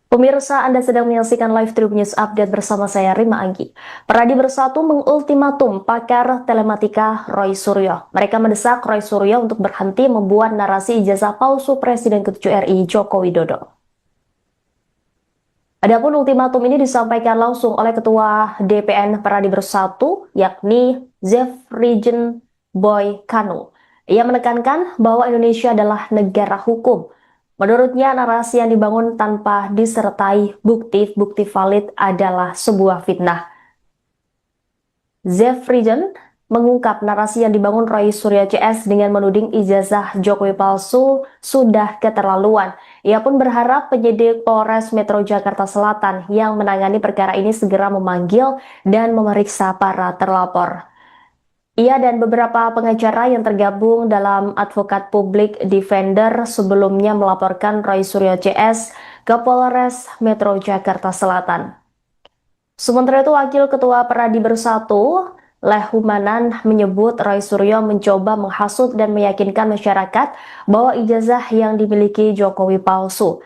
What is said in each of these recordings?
Pemirsa, Anda sedang menyaksikan live Tribun News Update bersama saya, Rima Anggi. Peradi Bersatu mengultimatum pakar telematika Roy Suryo. Mereka mendesak Roy Suryo untuk berhenti membuat narasi ijazah palsu Presiden ke-7 RI Joko Widodo. Adapun ultimatum ini disampaikan langsung oleh Ketua DPN Peradi Bersatu, yakni Zefrijen Boy Kanu. Ia menekankan bahwa Indonesia adalah negara hukum. Menurutnya, narasi yang dibangun tanpa disertai bukti-bukti valid adalah sebuah fitnah. Zefrijen mengungkap narasi yang dibangun Roy Suryo CS dengan menuding ijazah Jokowi palsu sudah keterlaluan. Ia pun berharap penyidik Polres Metro Jakarta Selatan yang menangani perkara ini segera memanggil dan memeriksa para terlapor. Ia dan beberapa pengacara yang tergabung dalam Advokat Public Defender sebelumnya melaporkan Roy Suryo CS ke Polres Metro Jakarta Selatan. Sementara itu, Wakil Ketua Peradi Bersatu, Lehumanan, menyebut Roy Suryo mencoba menghasut dan meyakinkan masyarakat bahwa ijazah yang dimiliki Jokowi palsu.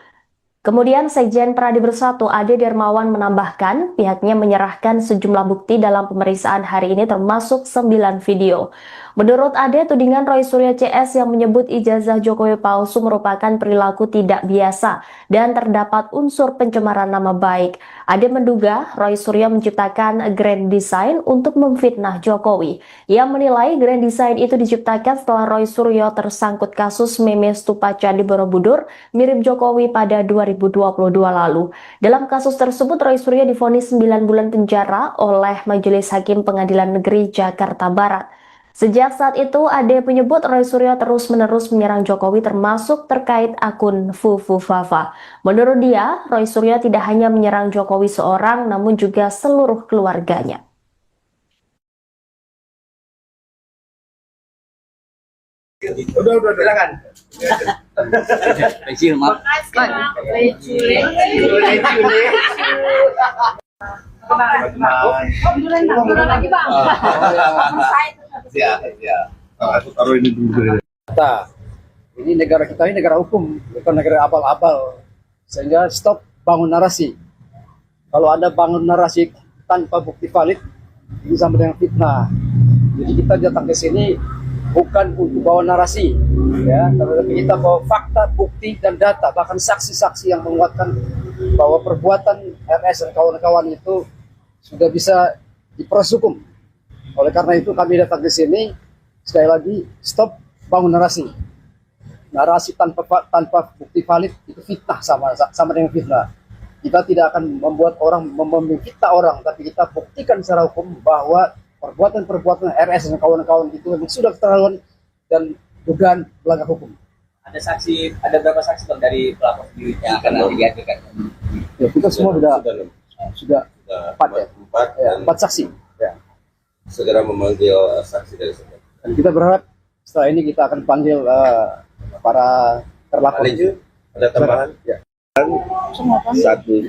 Kemudian Sekjen Peradi Bersatu Ade Dermawan menambahkan pihaknya menyerahkan sejumlah bukti dalam pemeriksaan hari ini termasuk 9 video. Menurut Ade, tudingan Roy Suryo CS yang menyebut ijazah Jokowi palsu merupakan perilaku tidak biasa dan terdapat unsur pencemaran nama baik. Ade menduga Roy Suryo menciptakan grand design untuk memfitnah Jokowi. Ia menilai grand design itu diciptakan setelah Roy Suryo tersangkut kasus meme stupa Candi Borobudur mirip Jokowi pada 2022 lalu. Dalam kasus tersebut, Roy Suryo divonis 9 bulan penjara oleh Majelis Hakim Pengadilan Negeri Jakarta Barat. Sejak saat itu, Ade menyebut Roy Suryo terus-menerus menyerang Jokowi termasuk terkait akun Fufu Fafa. Menurut dia, Roy Suryo tidak hanya menyerang Jokowi seorang, namun juga seluruh keluarganya. Udah, silakan. Pensil, maaf. Taruh ini dulu. Ini negara kita ini negara hukum, bukan negara abal-abal. Sehingga stop bangun narasi. Kalau Anda bangun narasi tanpa bukti valid, ini sama dengan fitnah. Jadi kita datang ke sini bukan untuk bawa narasi, ya, tapi kita bawa fakta, bukti, dan data, bahkan saksi-saksi yang menguatkan bahwa perbuatan RS dan kawan-kawan itu sudah bisa diproses hukum. Oleh karena itu kami datang ke sini, sekali lagi, stop bangun narasi. Narasi tanpa bukti valid itu fitnah, sama dengan fitnah. Kita tidak akan membuat orang memfitnah orang, tapi kita buktikan secara hukum bahwa perbuatan RS dan kawan-kawan itu memang sudah keterlaluan dan dugaan melanggar hukum. Ada berapa saksi Bang dari pelapor sendiri yang akan nanti dihadirkan? Ya, kita semua sudah empat saksi. Ya. Segera memanggil saksi dari sana. Dan kita berharap setelah ini kita akan panggil para terlapor. Ada tambahan? Ya.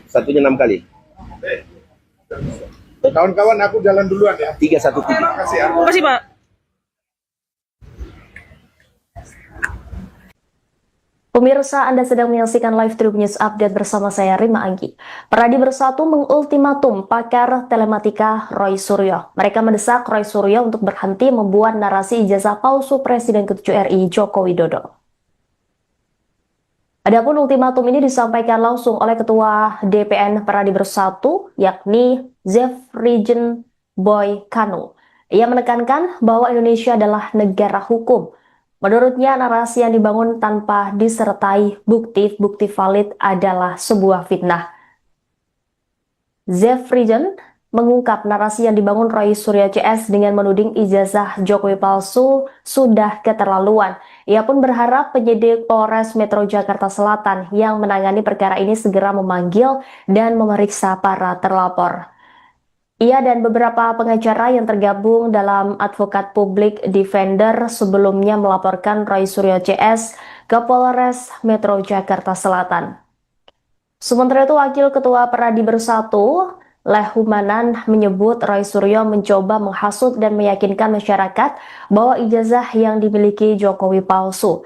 Satunya 6 kali. Kawan-kawan, aku jalan duluan ya. 317. Terima kasih ya. Terima kasih, Pak. Pemirsa, Anda sedang menyaksikan live Tribun News Update bersama saya, Rima Anggi. Peradi Bersatu mengultimatum pakar telematika Roy Suryo. Mereka mendesak Roy Suryo untuk berhenti membuat narasi ijazah palsu Presiden ke-7 RI Joko Widodo. Adapun ultimatum ini disampaikan langsung oleh Ketua DPN Peradi Bersatu, yakni Zefrijen Boy Kanu. Ia menekankan bahwa Indonesia adalah negara hukum. Menurutnya, narasi yang dibangun tanpa disertai bukti-bukti valid adalah sebuah fitnah. Zefrijen mengungkap narasi yang dibangun Roy Suryo CS dengan menuding ijazah Jokowi palsu sudah keterlaluan. Ia pun berharap penyidik Polres Metro Jakarta Selatan yang menangani perkara ini segera memanggil dan memeriksa para terlapor. Ia dan beberapa pengacara yang tergabung dalam Advokat Public Defender sebelumnya melaporkan Roy Suryo CS ke Polres Metro Jakarta Selatan. Sementara itu, Wakil Ketua Peradi Bersatu, Lehumanan, menyebut Roy Suryo mencoba menghasut dan meyakinkan masyarakat bahwa ijazah yang dimiliki Jokowi palsu.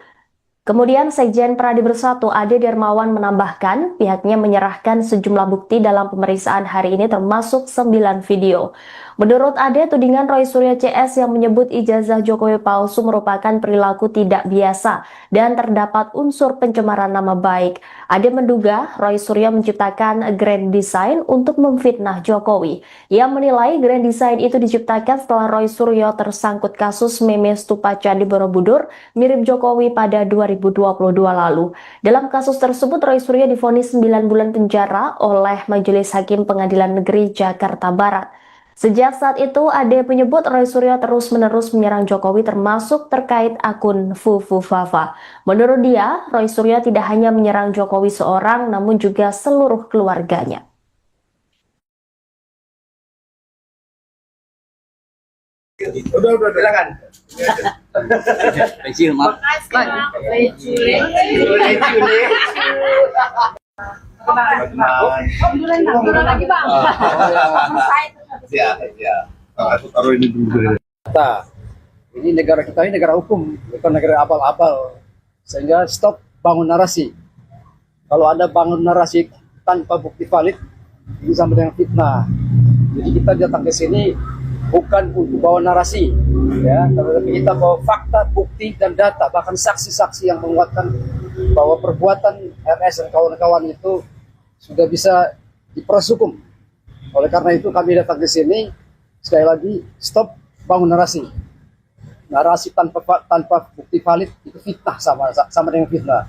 Kemudian Sekjen Pradi Bersatu Ade Darmawan menambahkan pihaknya menyerahkan sejumlah bukti dalam pemeriksaan hari ini termasuk 9 video. Menurut Ade, tudingan Roy Suryo CS yang menyebut ijazah Jokowi palsu merupakan perilaku tidak biasa dan terdapat unsur pencemaran nama baik. Ade menduga Roy Suryo menciptakan grand design untuk memfitnah Jokowi. Ia menilai grand design itu diciptakan setelah Roy Suryo tersangkut kasus meme stupa Candi Borobudur mirip Jokowi pada 2022 lalu. Dalam kasus tersebut, Roy Suryo divonis 9 bulan penjara oleh Majelis Hakim Pengadilan Negeri Jakarta Barat. Sejak saat itu, Ade menyebut Roy Suryo terus-menerus menyerang Jokowi termasuk terkait akun Fufu Fafa. Menurut dia, Roy Suryo tidak hanya menyerang Jokowi seorang, namun juga seluruh keluarganya. Udah, silakan. Kecil, maaf. Ya. Aku taruh ini dulu. Ini negara kita ini negara hukum, bukan negara abal-abal. Sehingga stop bangun narasi. Kalau ada bangun narasi tanpa bukti valid, ini sama dengan fitnah. Jadi kita datang ke sini bukan untuk bawa narasi, ya, tapi kita bawa fakta, bukti, dan data, bahkan saksi-saksi yang menguatkan bahwa perbuatan RS dan kawan-kawan itu sudah bisa diproses hukum. Oleh karena itu kami datang ke sini, sekali lagi, stop bangun narasi. Narasi tanpa bukti valid itu fitnah, sama dengan fitnah.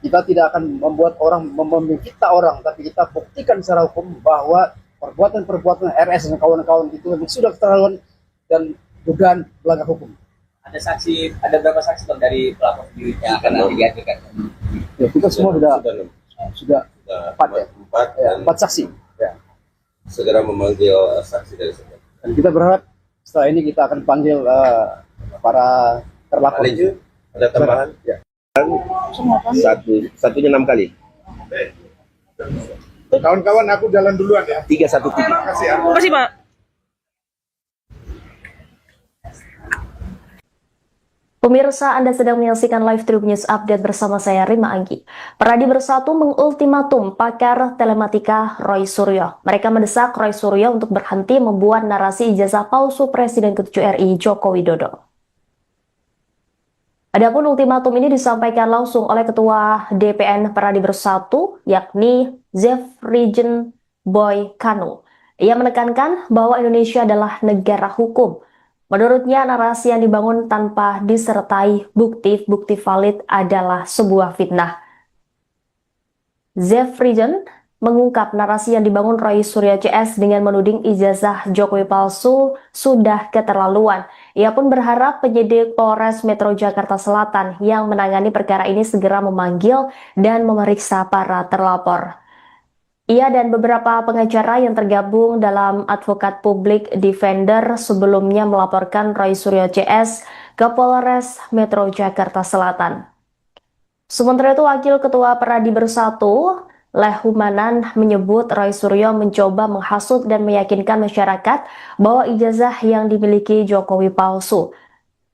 Kita tidak akan membuat orang memfitnah orang, tapi kita buktikan secara hukum bahwa perbuatan-perbuatan RS dan kawan-kawan itu memang sudah keterlaluan dan dugaan melanggar hukum. Ada berapa saksi Bang dari pelapor sendiri yang akan nanti dihadirkan? Ya, kita semua sudah empat saksi. Ya. Segera memanggil saksi dari sana. Dan kita berharap setelah ini kita akan panggil para terlapor. Ada tambahan? Ya. Satunya 6 kali. Kawan-kawan, aku jalan duluan ya. 313. Terima kasih ya. Terima kasih, Pak. Pemirsa, Anda sedang menyaksikan live Tribun News Update bersama saya Rima Anggi. Pradi Bersatu mengultimatum pakar telematika Roy Suryo. Mereka mendesak Roy Suryo untuk berhenti membuat narasi ijazah palsu Presiden ke-7 RI Joko Widodo. Adapun ultimatum ini disampaikan langsung oleh Ketua DPN Pradi Bersatu, yakni Zefrijen Boy Kanu. Ia menekankan bahwa Indonesia adalah negara hukum. Menurutnya, narasi yang dibangun tanpa disertai bukti valid adalah sebuah fitnah. Zefrijen mengungkap narasi yang dibangun Roy Suryo CS dengan menuding ijazah Jokowi palsu sudah keterlaluan. Ia pun berharap penyidik Polres Metro Jakarta Selatan yang menangani perkara ini segera memanggil dan memeriksa para terlapor. Ia dan beberapa pengacara yang tergabung dalam Advokat Publik Defender sebelumnya melaporkan Roy Suryo CS ke Polres Metro Jakarta Selatan. Sementara itu, Wakil Ketua Pradi Bersatu, Lehumanan, menyebut Roy Suryo mencoba menghasut dan meyakinkan masyarakat bahwa ijazah yang dimiliki Jokowi palsu.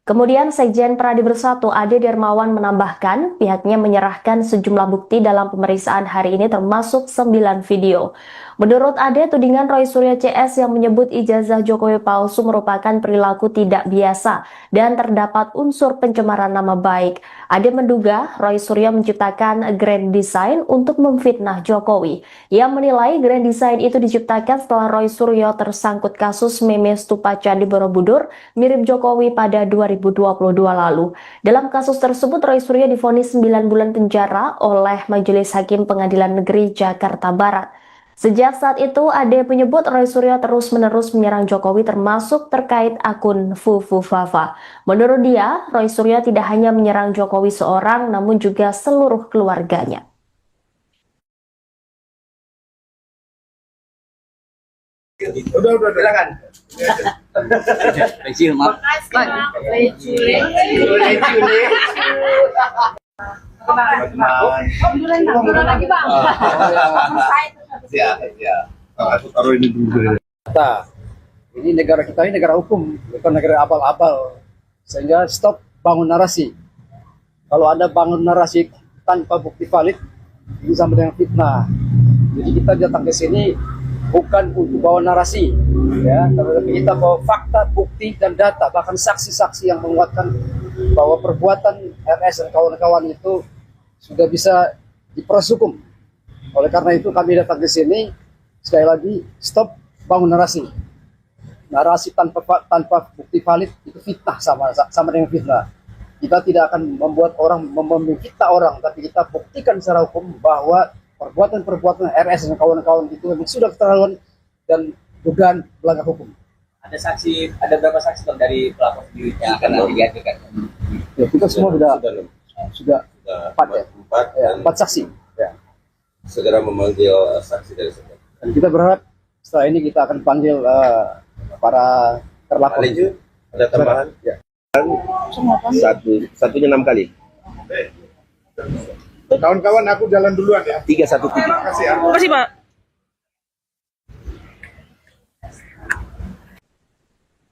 Kemudian Sekjen Pradi Bersatu Ade Darmawan menambahkan pihaknya menyerahkan sejumlah bukti dalam pemeriksaan hari ini termasuk 9 video. Menurut Ade, tudingan Roy Suryo CS yang menyebut ijazah Jokowi palsu merupakan perilaku tidak biasa dan terdapat unsur pencemaran nama baik. Ade menduga Roy Suryo menciptakan grand design untuk memfitnah Jokowi. Ia menilai grand design itu diciptakan setelah Roy Suryo tersangkut kasus meme stupa Candi Borobudur mirip Jokowi pada 2022 lalu. Dalam kasus tersebut, Roy Suryo divonis 9 bulan penjara oleh Majelis Hakim Pengadilan Negeri Jakarta Barat. Sejak saat itu, Ade menyebut Roy Suryo terus-menerus menyerang Jokowi termasuk terkait akun Fufu Fafa. Menurut dia, Roy Suryo tidak hanya menyerang Jokowi seorang, namun juga seluruh keluarganya. Udah, silakan. Kecil, maaf. Ya. Aku taruh ini dulu. Ini negara kita ini negara hukum, bukan negara abal-abal. Sehingga stop bangun narasi. Kalau ada bangun narasi tanpa bukti valid, ini sama dengan fitnah. Jadi kita datang ke sini bukan untuk bawa narasi, ya, tapi kita bawa fakta, bukti, dan data, bahkan saksi-saksi yang menguatkan bahwa perbuatan RS dan kawan-kawan itu sudah bisa diproses hukum. Oleh karena itu kami datang ke sini, sekali lagi, stop bangun narasi. Narasi tanpa bukti valid itu fitnah, sama dengan fitnah. Kita tidak akan membuat orang memfitnah orang, tapi kita buktikan secara hukum bahwa perbuatan-perbuatan RS dan kawan-kawan itu memang sudah keterlaluan dan dugaan melanggar hukum. Ada berapa saksi Bang dari pelapor video yang akan nanti dihadirkan? Ya, kita semua sudah empat saksi. Ya. Segera memanggil saksi dari sana. Dan kita berharap setelah ini kita akan panggil para terlapor. Ada tambahan? Ya. Satunya 6 kali. Kawan-kawan aku jalan duluan ya. 313. Terima kasih ya. Makasih, Pak.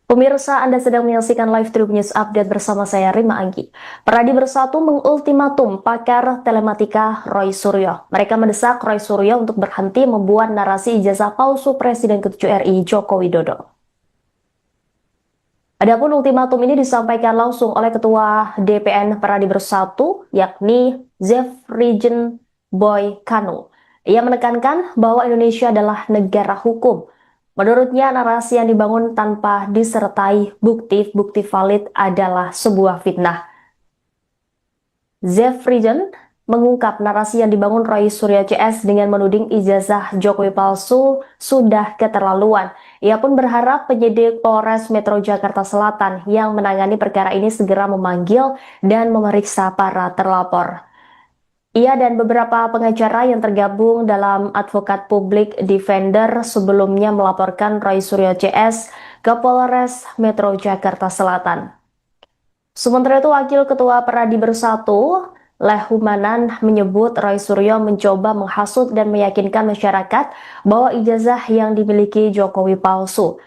Pemirsa, Anda sedang menyaksikan live Tribun News Update bersama saya, Rima Anggi. Peradi Bersatu mengultimatum pakar telematika Roy Suryo. Mereka mendesak Roy Suryo untuk berhenti membuat narasi ijazah palsu Presiden ke-7 RI Joko Widodo. Adapun ultimatum ini disampaikan langsung oleh Ketua DPN Peradi Bersatu, yakni Zefrijen Boy Kanu. Ia menekankan bahwa Indonesia adalah negara hukum. Menurutnya, narasi yang dibangun tanpa disertai bukti valid adalah sebuah fitnah. Zefrijen mengungkap narasi yang dibangun Roy Suryo CS dengan menuding ijazah Jokowi palsu sudah keterlaluan. Ia pun berharap penyidik Polres Metro Jakarta Selatan yang menangani perkara ini segera memanggil dan memeriksa para terlapor. Ia dan beberapa pengacara yang tergabung dalam Advokat Public Defender sebelumnya melaporkan Roy Suryo CS ke Polres Metro Jakarta Selatan. Sementara itu, Wakil Ketua Peradi Bersatu, Lehumanan, menyebut Roy Suryo mencoba menghasut dan meyakinkan masyarakat bahwa ijazah yang dimiliki Jokowi palsu.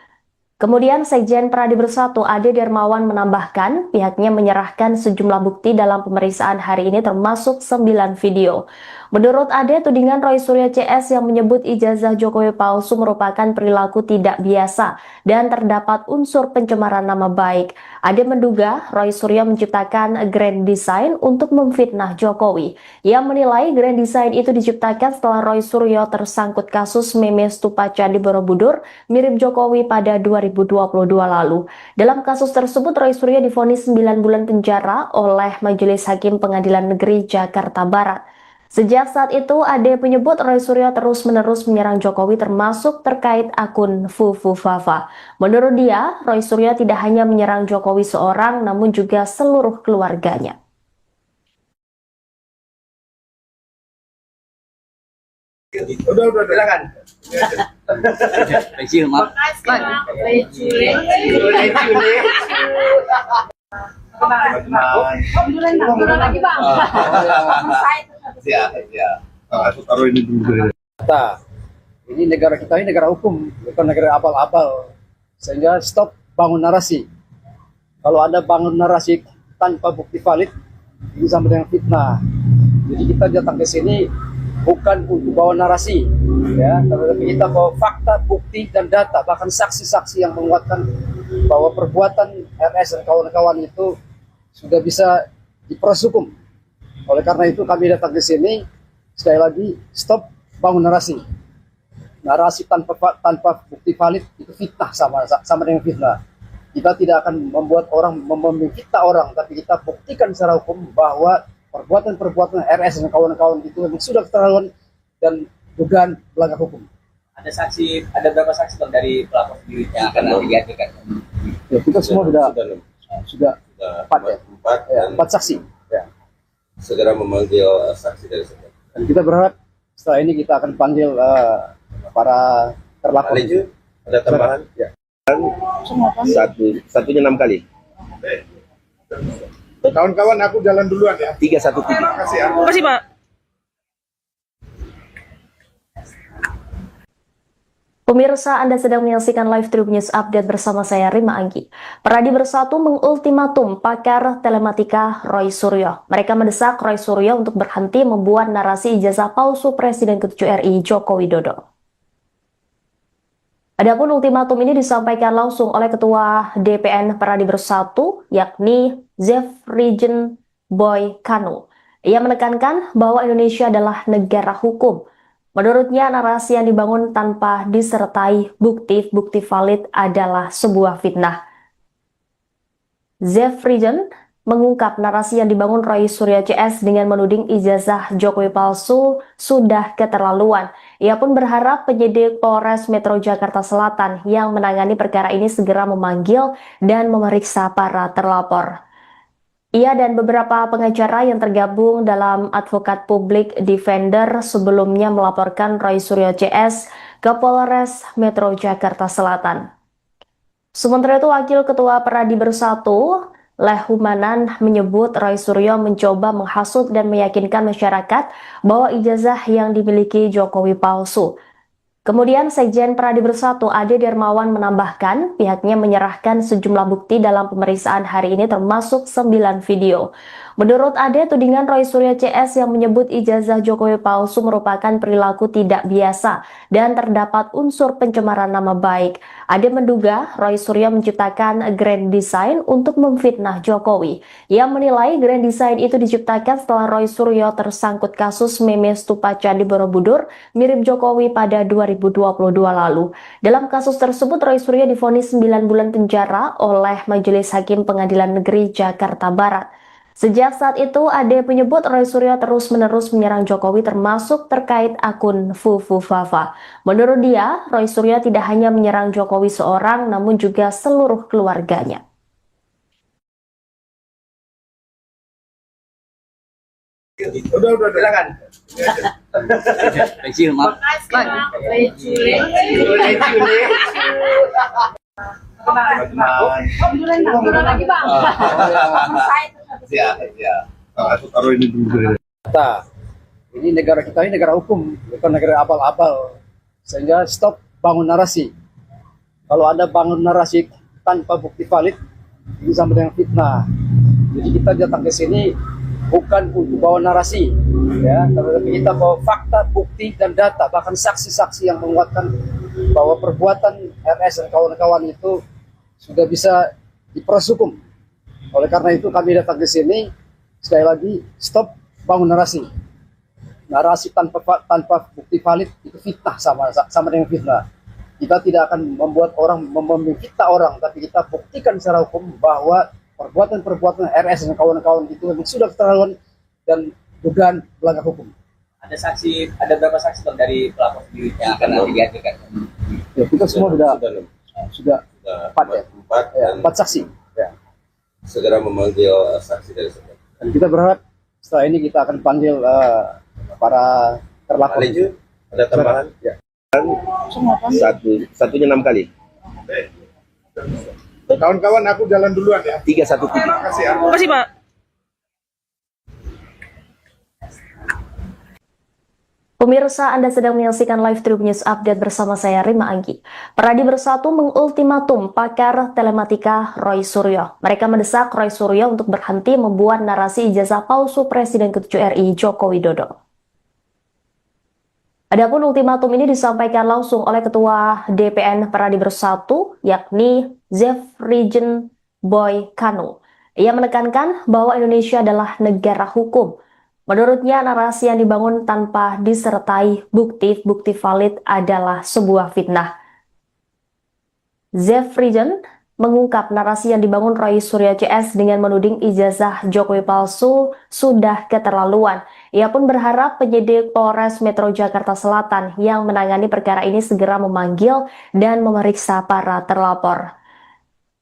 Kemudian Sekjen Peradi Bersatu Ade Darmawan menambahkan pihaknya menyerahkan sejumlah bukti dalam pemeriksaan hari ini termasuk 9 video. Menurut Ade, tudingan Roy Suryo CS yang menyebut ijazah Jokowi palsu merupakan perilaku tidak biasa dan terdapat unsur pencemaran nama baik. Ade menduga Roy Suryo menciptakan grand design untuk memfitnah Jokowi. Ia menilai grand design itu diciptakan setelah Roy Suryo tersangkut kasus meme stupa Candi Borobudur mirip Jokowi pada 2022 lalu. Dalam kasus tersebut, Roy Suryo divonis 9 bulan penjara oleh Majelis Hakim Pengadilan Negeri Jakarta Barat. Sejak saat itu, Ade menyebut Roy Suryo terus-menerus menyerang Jokowi termasuk terkait akun Fufu Fafa. Menurut dia, Roy Suryo tidak hanya menyerang Jokowi seorang, namun juga seluruh keluarganya. Udah, silakan. Kecil, maaf. Aku taruh ini dulu. Kita, ini negara kita ini negara hukum, bukan negara abal-abal. Sehingga stop bangun narasi. Kalau ada bangun narasi tanpa bukti valid, ini sama dengan fitnah. Jadi kita datang ke sini bukan untuk bawa narasi, ya, tapi kita bawa fakta, bukti, dan data, bahkan saksi-saksi yang menguatkan bahwa perbuatan RS dan kawan-kawan itu sudah bisa diproses hukum. Oleh karena itu kami datang ke sini, sekali lagi, stop bangun narasi. Narasi tanpa bukti valid itu fitnah, sama dengan fitnah. Kita tidak akan membuat orang memfitnah orang, tapi kita buktikan secara hukum bahwa perbuatan-perbuatan RS dan kawan-kawan itu memang sudah keterlaluan dan dugaan melanggar hukum. Ada berapa saksi Bang dari pelapor video yang akan nanti dihadirkan? Ya, kita semua sudah empat saksi. Ya. Segera memanggil saksi dari sana. Dan kita berharap setelah ini kita akan panggil para terlapor. Ada tambahan? Ya. Satunya 6 kali. Kawan-kawan aku jalan duluan ya. 313. Terima kasih ya. Makasih, Pak. Pemirsa, Anda sedang menyaksikan live Tribun News Update bersama saya Rima Anggi. Peradi Bersatu mengultimatum pakar telematika Roy Suryo. Mereka mendesak Roy Suryo untuk berhenti membuat narasi ijazah palsu Presiden ke-7 RI Joko Widodo. Adapun ultimatum ini disampaikan langsung oleh Ketua DPN Peradi Bersatu, yakni Zefrijen Boy Kanu. Ia menekankan bahwa Indonesia adalah negara hukum. Menurutnya, narasi yang dibangun tanpa disertai bukti valid adalah sebuah fitnah. Zefrijen mengungkap narasi yang dibangun Roy Suryo CS dengan menuding ijazah Jokowi palsu sudah keterlaluan. Ia pun berharap penyidik Polres Metro Jakarta Selatan yang menangani perkara ini segera memanggil dan memeriksa para terlapor. Ia dan beberapa pengacara yang tergabung dalam Advokat Public Defender sebelumnya melaporkan Roy Suryo CS ke Polres Metro Jakarta Selatan. Sementara itu, Wakil Ketua Peradi Bersatu, Lehumanan, menyebut Roy Suryo mencoba menghasut dan meyakinkan masyarakat bahwa ijazah yang dimiliki Jokowi palsu. Kemudian Sekjen Peradi Bersatu Ade Dermawan menambahkan pihaknya menyerahkan sejumlah bukti dalam pemeriksaan hari ini termasuk 9 video. Menurut Ade, tudingan Roy Suryo CS yang menyebut ijazah Jokowi palsu merupakan perilaku tidak biasa dan terdapat unsur pencemaran nama baik. Ade menduga Roy Suryo menciptakan grand design untuk memfitnah Jokowi. Ia menilai grand design itu diciptakan setelah Roy Suryo tersangkut kasus meme stupa Candi Borobudur mirip Jokowi pada 2022 lalu. Dalam kasus tersebut, Roy Suryo divonis 9 bulan penjara oleh Majelis Hakim Pengadilan Negeri Jakarta Barat. Sejak saat itu, Ade menyebut Roy Suryo terus-menerus menyerang Jokowi termasuk terkait akun Fufu Fafa. Menurut dia, Roy Suryo tidak hanya menyerang Jokowi seorang, namun juga seluruh keluarganya. Udah, silakan. Kecil, maaf. Ya. Aku taruh ini dulu. Kita, ini negara kita ini negara hukum, bukan negara abal-abal. Sehingga stop bangun narasi. Kalau Anda bangun narasi tanpa bukti valid, ini sama dengan fitnah. Jadi kita datang ke sini bukan untuk bawa narasi, ya, tapi kita bawa fakta, bukti, dan data, bahkan saksi-saksi yang menguatkan bahwa perbuatan RS dan kawan-kawan itu sudah bisa diproses hukum. Oleh karena itu kami datang ke sini, sekali lagi, stop bangun narasi. Narasi tanpa bukti valid itu fitnah, sama dengan fitnah. Kita tidak akan membuat orang memfitnah orang, tapi kita buktikan secara hukum bahwa perbuatan RS dan kawan-kawan itu memang sudah keterlaluan dan dugaan melanggar hukum. Ada berapa saksi Bang, dari pelapor sendiri yang akan nanti dihadirkan? Ya, kita semua sudah 4 ya. 4 saksi. Ya. Segera memanggil saksi dari sebelah. Dan kita berharap setelah ini kita akan panggil para terlapor. Ada tambahan? Ya. Satunya 6 kali. Kawan-kawan, aku jalan duluan ya. 313. Terima kasih ya. Terima kasih, Pak. Pemirsa, Anda sedang menyaksikan live Tribun News Update bersama saya Rima Anggi. Peradi Bersatu mengultimatum pakar telematika Roy Suryo. Mereka mendesak Roy Suryo untuk berhenti membuat narasi ijazah palsu Presiden ke-7 RI Joko Widodo. Adapun ultimatum ini disampaikan langsung oleh Ketua DPN Peradi Bersatu, yakni Zefrijen Boy Kanu. Ia menekankan bahwa Indonesia adalah negara hukum. Menurutnya, narasi yang dibangun tanpa disertai bukti valid adalah sebuah fitnah. Zefrijen mengungkap narasi yang dibangun Roy Suryo CS dengan menuding ijazah Jokowi palsu sudah keterlaluan. Ia pun berharap penyidik Polres Metro Jakarta Selatan yang menangani perkara ini segera memanggil dan memeriksa para terlapor.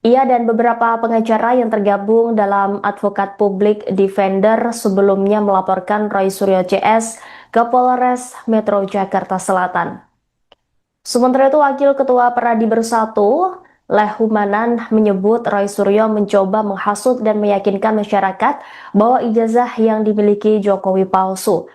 Ia dan beberapa pengacara yang tergabung dalam Advokat Public Defender sebelumnya melaporkan Roy Suryo CS ke Polres Metro Jakarta Selatan. Sementara itu, Wakil Ketua Peradi Bersatu, Lehumanan, menyebut Roy Suryo mencoba menghasut dan meyakinkan masyarakat bahwa ijazah yang dimiliki Jokowi palsu.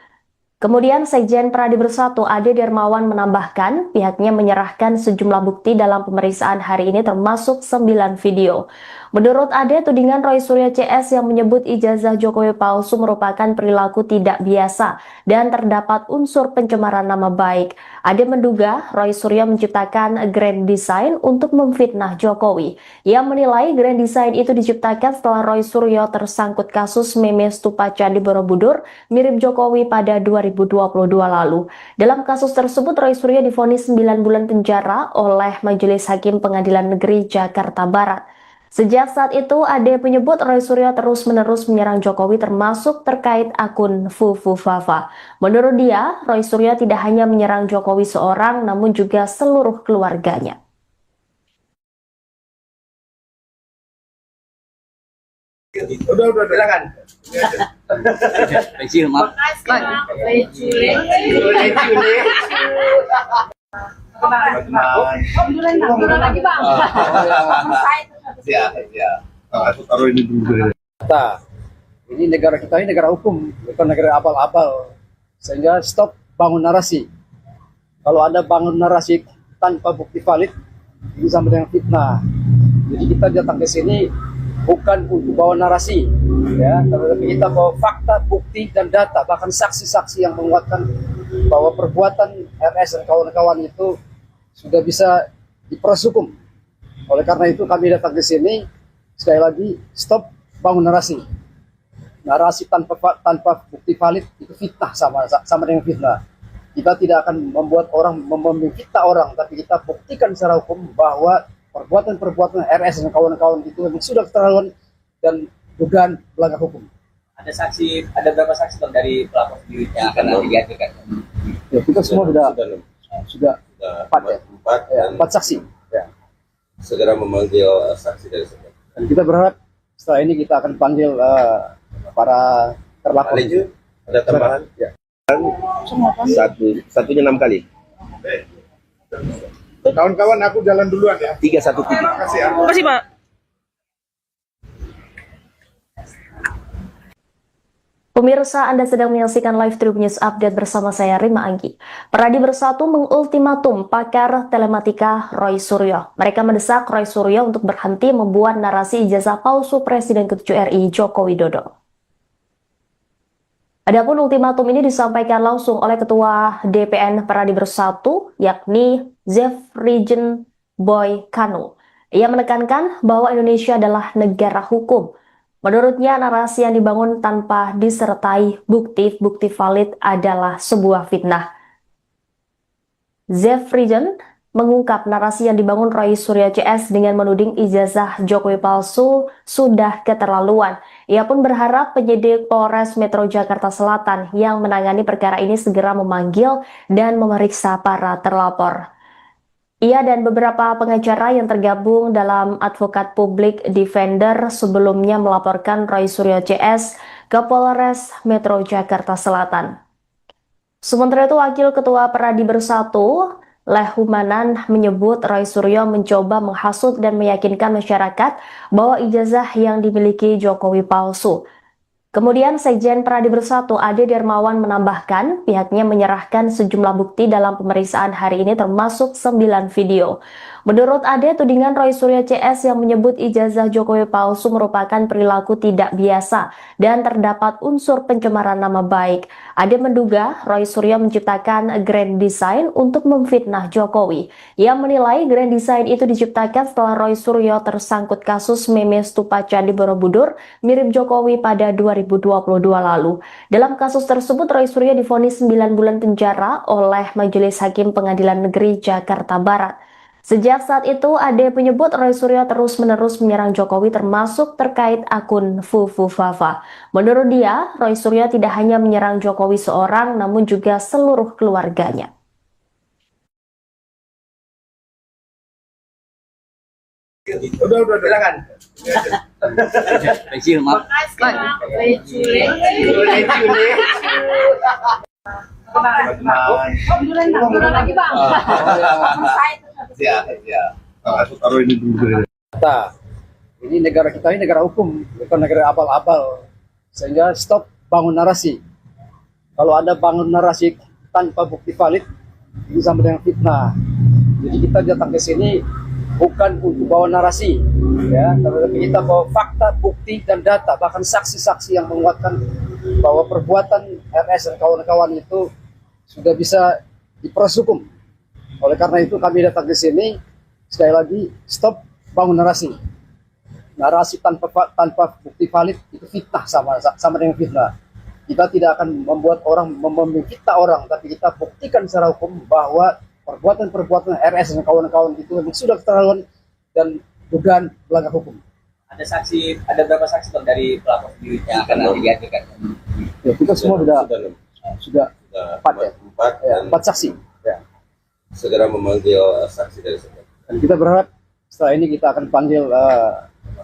Kemudian Sekjen Pradi Bersatu Ade Darmawan menambahkan pihaknya menyerahkan sejumlah bukti dalam pemeriksaan hari ini termasuk 9 video. Menurut Ade, tudingan Roy Suryo CS yang menyebut ijazah Jokowi palsu merupakan perilaku tidak biasa dan terdapat unsur pencemaran nama baik. Ade menduga Roy Suryo menciptakan grand design untuk memfitnah Jokowi. Ia menilai grand design itu diciptakan setelah Roy Suryo tersangkut kasus meme stupa Candi Borobudur mirip Jokowi pada 2022 lalu. Dalam kasus tersebut, Roy Suryo divonis 9 bulan penjara oleh Majelis Hakim Pengadilan Negeri Jakarta Barat. Sejak saat itu, Ade menyebut Roy Suryo terus-menerus menyerang Jokowi termasuk terkait akun Fufu Fafa. Menurut dia, Roy Suryo tidak hanya menyerang Jokowi seorang, namun juga seluruh keluarganya. Udah, silakan. Kecil, maaf. Siap. Aku taruh ini dulu. Kita, ini negara kita ini negara hukum, bukan negara abal-abal. Sehingga stop bangun narasi. Kalau ada bangun narasi tanpa bukti valid, ini sama dengan fitnah. Jadi kita datang ke sini bukan untuk bawa narasi, ya, tapi kita bawa fakta, bukti, dan data, bahkan saksi-saksi yang menguatkan bahwa perbuatan RS dan kawan-kawan itu sudah bisa diproses hukum. Oleh karena itu kami datang ke sini, sekali lagi, stop bangun narasi. Narasi tanpa bukti valid itu fitnah, sama dengan fitnah. Kita tidak akan membuat orang memfitnah orang, tapi kita buktikan secara hukum bahwa perbuatan RS dan kawan-kawan itu memang sudah keterlaluan dan dugaan melanggar hukum. Ada berapa saksi Bang dari pelapor video yang akan nanti dihadirkan? Ya, kita semua sudah empat saksi. Ya. Segera memanggil saksi dari sekian. Dan kita berharap setelah ini kita akan panggil para terlapor. Ada tambahan? Ya. Satunya 6 kali. Kawan-kawan, aku jalan duluan ya. 313. Terima kasih ya. Makasih, Pak. Pemirsa, Anda sedang menyaksikan Live Tribun News Update bersama saya, Rima Anggi. Pradi Bersatu mengultimatum pakar telematika Roy Suryo. Mereka mendesak Roy Suryo untuk berhenti membuat narasi ijazah palsu Presiden ke-7 RI Joko Widodo. Adapun ultimatum ini disampaikan langsung oleh Ketua DPN Pradi Bersatu, yakni Zefrijen Boy Kanu. Ia menekankan bahwa Indonesia adalah negara hukum. Menurutnya, narasi yang dibangun tanpa disertai bukti valid adalah sebuah fitnah. Zefrijen mengungkap narasi yang dibangun Roy Suryo CS dengan menuding ijazah Jokowi palsu sudah keterlaluan. Ia pun berharap penyidik Polres Metro Jakarta Selatan yang menangani perkara ini segera memanggil dan memeriksa para terlapor. Ia dan beberapa pengacara yang tergabung dalam Advokat Public Defender sebelumnya melaporkan Roy Suryo CS ke Polres Metro Jakarta Selatan. Sementara itu, Wakil Ketua Pradi Bersatu, Lehumanan, menyebut Roy Suryo mencoba menghasut dan meyakinkan masyarakat bahwa ijazah yang dimiliki Jokowi palsu. Kemudian Sekjen Pradi Bersatu Ade Darmawan menambahkan pihaknya menyerahkan sejumlah bukti dalam pemeriksaan hari ini termasuk 9 video. Menurut Ade, tudingan Roy Suryo CS yang menyebut ijazah Jokowi palsu merupakan perilaku tidak biasa dan terdapat unsur pencemaran nama baik. Ade menduga Roy Suryo menciptakan grand design untuk memfitnah Jokowi. Ia menilai grand design itu diciptakan setelah Roy Suryo tersangkut kasus meme stupa Candi Borobudur mirip Jokowi pada 2022 lalu. Dalam kasus tersebut, Roy Suryo divonis 9 bulan penjara oleh Majelis Hakim Pengadilan Negeri Jakarta Barat. Sejak saat itu, Ade menyebut Roy Suryo terus-menerus menyerang Jokowi termasuk terkait akun Fufu Fafa. Menurut dia, Roy Suryo tidak hanya menyerang Jokowi seorang, namun juga seluruh keluarganya. Udah, silakan. Kecil, maaf. Siap. Aku taruh ini dulu. Kita, ini negara kita ini negara hukum, bukan negara abal-abal. Sehingga stop bangun narasi. Kalau ada bangun narasi tanpa bukti valid, ini sama dengan fitnah. Jadi kita datang ke sini bukan untuk bawa narasi, ya, tapi kita bawa fakta, bukti, dan data, bahkan saksi-saksi yang menguatkan bahwa perbuatan RS dan kawan-kawan itu sudah bisa diproses hukum. Oleh karena itu kami datang ke sini, sekali lagi, stop bangun narasi. Narasi tanpa bukti valid itu fitnah, sama dengan fitnah. Kita tidak akan membuat orang memfitnah orang, tapi kita buktikan secara hukum bahwa perbuatan-perbuatan RS dan kawan-kawan itu memang sudah keterlaluan dan dugaan melanggar hukum. Ada berapa saksi Bang dari pelapor video yang akan nanti dihadirkan? Ya, kita semua sudah empat saksi. Ya. Segera memanggil saksi dari sebelah. Dan kita berharap setelah ini kita akan panggil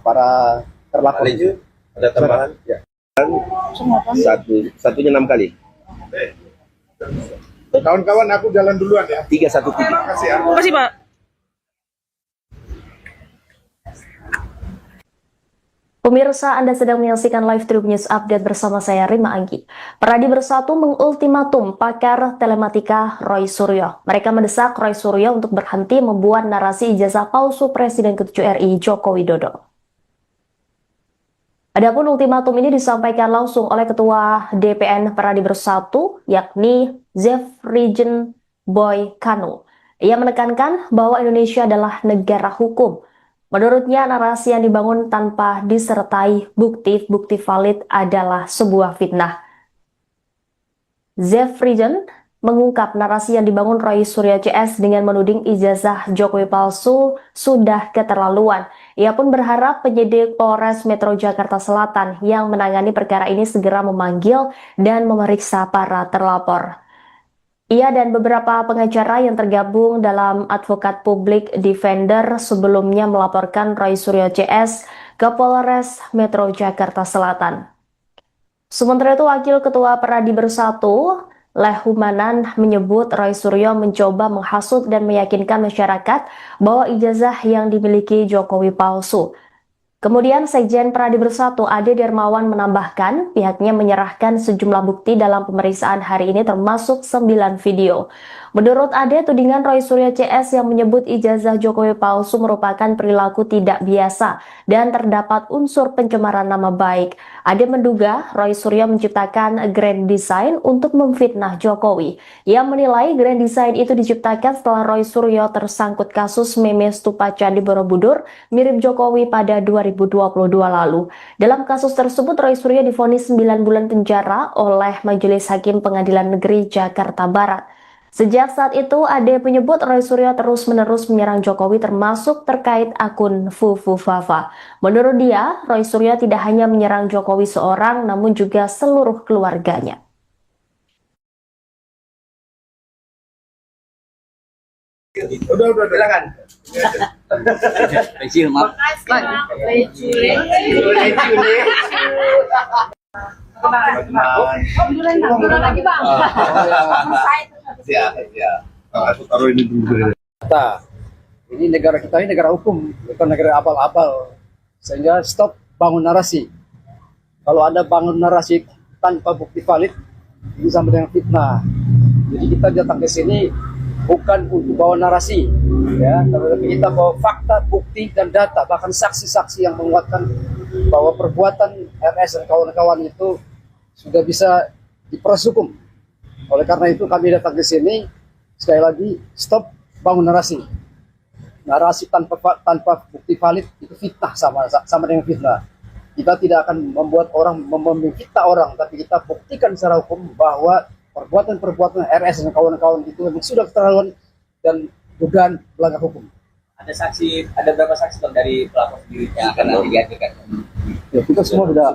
para terlapor. Ada tambahan? Ya. Satunya 6 kali. Kawan-kawan aku jalan duluan ya. 313. Terima kasih ya. Terima kasih, Pak. Pemirsa, Anda sedang menyaksikan live Tribun News Update bersama saya Rima Anggi. Peradi Bersatu mengultimatum pakar telematika Roy Suryo. Mereka mendesak Roy Suryo untuk berhenti membuat narasi ijazah palsu Presiden ke-7 RI Joko Widodo. Adapun ultimatum ini disampaikan langsung oleh Ketua DPN Peradi Bersatu, yakni Zefrijen Boy Kanu. Ia menekankan bahwa Indonesia adalah negara hukum. Menurutnya, narasi yang dibangun tanpa disertai bukti valid adalah sebuah fitnah. Zefrijen mengungkap narasi yang dibangun Roy Suryo CS dengan menuding ijazah Jokowi palsu sudah keterlaluan. Ia pun berharap penyidik Polres Metro Jakarta Selatan yang menangani perkara ini segera memanggil dan memeriksa para terlapor. Ia dan beberapa pengacara yang tergabung dalam Advokat Public Defender sebelumnya melaporkan Roy Suryo CS ke Polres Metro Jakarta Selatan. Sementara itu, Wakil Ketua Peradi Bersatu, Lehumanan, menyebut Roy Suryo mencoba menghasut dan meyakinkan masyarakat bahwa ijazah yang dimiliki Jokowi palsu. Kemudian Sekjen Peradi Bersatu Ade Dermawan menambahkan pihaknya menyerahkan sejumlah bukti dalam pemeriksaan hari ini termasuk 9 video. Menurut Ade, tudingan Roy Suryo CS yang menyebut ijazah Jokowi palsu merupakan perilaku tidak biasa dan terdapat unsur pencemaran nama baik. Ade menduga Roy Suryo menciptakan grand design untuk memfitnah Jokowi. Ia menilai grand design itu diciptakan setelah Roy Suryo tersangkut kasus meme stupa Candi Borobudur mirip Jokowi pada 2022 lalu. Dalam kasus tersebut, Roy Suryo divonis 9 bulan penjara oleh Majelis Hakim Pengadilan Negeri Jakarta Barat. Sejak saat itu, Ade menyebut Roy Suryo terus-menerus menyerang Jokowi termasuk terkait akun Fufu Fafa. Menurut dia, Roy Suryo tidak hanya menyerang Jokowi seorang, namun juga seluruh keluarganya. Udah, silakan. Pensiun, maaf. Ya. Aku taruh ini dulu. Ini negara kita ini negara hukum, bukan negara abal-abal. Sehingga stop bangun narasi. Kalau ada bangun narasi tanpa bukti valid, ini sama dengan fitnah. Jadi kita datang ke sini bukan untuk bawa narasi, ya, tapi kita bawa fakta, bukti, dan data, bahkan saksi-saksi yang menguatkan bahwa perbuatan RS dan kawan-kawan itu sudah bisa diproses hukum. Oleh karena itu kami datang ke sini, sekali lagi, stop bangun narasi. Narasi tanpa bukti valid itu fitnah, sama dengan fitnah. Kita tidak akan membuat orang memfitnah orang, tapi kita buktikan secara hukum bahwa perbuatan-perbuatan RS dan kawan-kawan itu memang sudah keterlaluan dan dugaan melanggar hukum. Ada berapa saksi Bang dari pelapor video yang akan nanti dihadirkan? Ya, kita semua sudah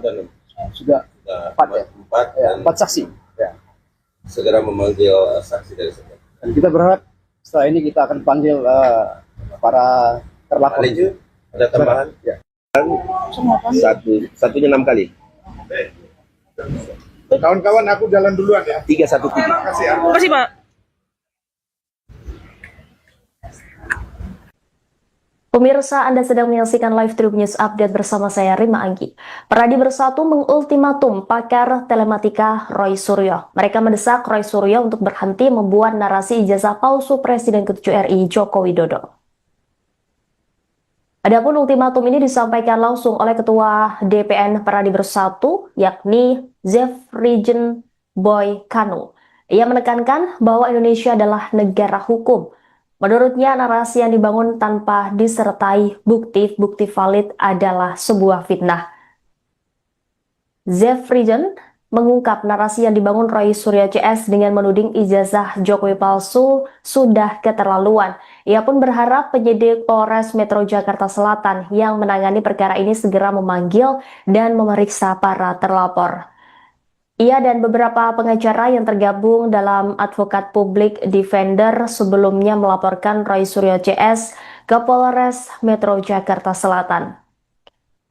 empat saksi. Ya. Segera memanggil saksi dari sebelah. Dan kita berharap setelah ini kita akan panggil para terlapor. Ada tambahan? Ya. Satunya 6 kali. Kawan-kawan aku jalan duluan ya. 313. Terima kasih ya. Terima kasih, Pak. Pemirsa, Anda sedang menyaksikan live Tribun News Update bersama saya Rima Anggi. Peradi Bersatu mengultimatum pakar telematika Roy Suryo. Mereka mendesak Roy Suryo untuk berhenti membuat narasi ijazah palsu Presiden ke-7 RI Joko Widodo. Adapun ultimatum ini disampaikan langsung oleh Ketua DPN Peradi Bersatu, yakni Zefrijen Boy Kanu. Ia menekankan bahwa Indonesia adalah negara hukum. Menurutnya, narasi yang dibangun tanpa disertai bukti-bukti valid adalah sebuah fitnah. Zefrijen mengungkap narasi yang dibangun Roy Suryo CS dengan menuding ijazah Jokowi palsu sudah keterlaluan. Ia pun berharap penyidik Polres Metro Jakarta Selatan yang menangani perkara ini segera memanggil dan memeriksa para terlapor. Ia dan beberapa pengacara yang tergabung dalam Advokat Public Defender sebelumnya melaporkan Roy Suryo CS ke Polres Metro Jakarta Selatan.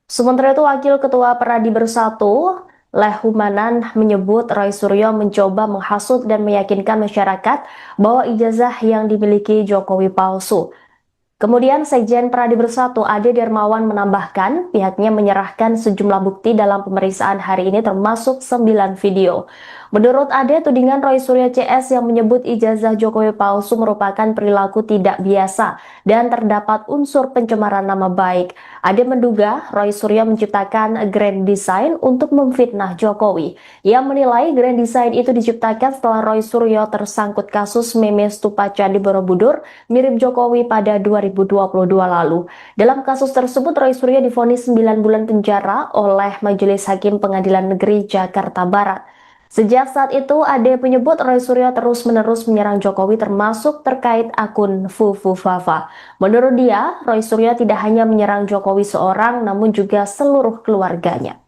Sementara itu, Wakil Ketua Peradi Bersatu, Lehumanan, menyebut Roy Suryo mencoba menghasut dan meyakinkan masyarakat bahwa ijazah yang dimiliki Jokowi palsu. Kemudian Sekjen Peradi Bersatu Ade Dermawan menambahkan pihaknya menyerahkan sejumlah bukti dalam pemeriksaan hari ini termasuk 9 video. Menurut Ade, tudingan Roy Suryo CS yang menyebut ijazah Jokowi palsu merupakan perilaku tidak biasa dan terdapat unsur pencemaran nama baik. Ade menduga Roy Suryo menciptakan grand design untuk memfitnah Jokowi. Ia menilai grand design itu diciptakan setelah Roy Suryo tersangkut kasus meme stupa Candi Borobudur mirip Jokowi pada 2022 lalu. Dalam kasus tersebut, Roy Suryo divonis 9 bulan penjara oleh Majelis Hakim Pengadilan Negeri Jakarta Barat. Sejak saat itu, Ade menyebut Roy Suryo terus-menerus menyerang Jokowi termasuk terkait akun Fufu Fafa. Menurut dia, Roy Suryo tidak hanya menyerang Jokowi seorang, namun juga seluruh keluarganya.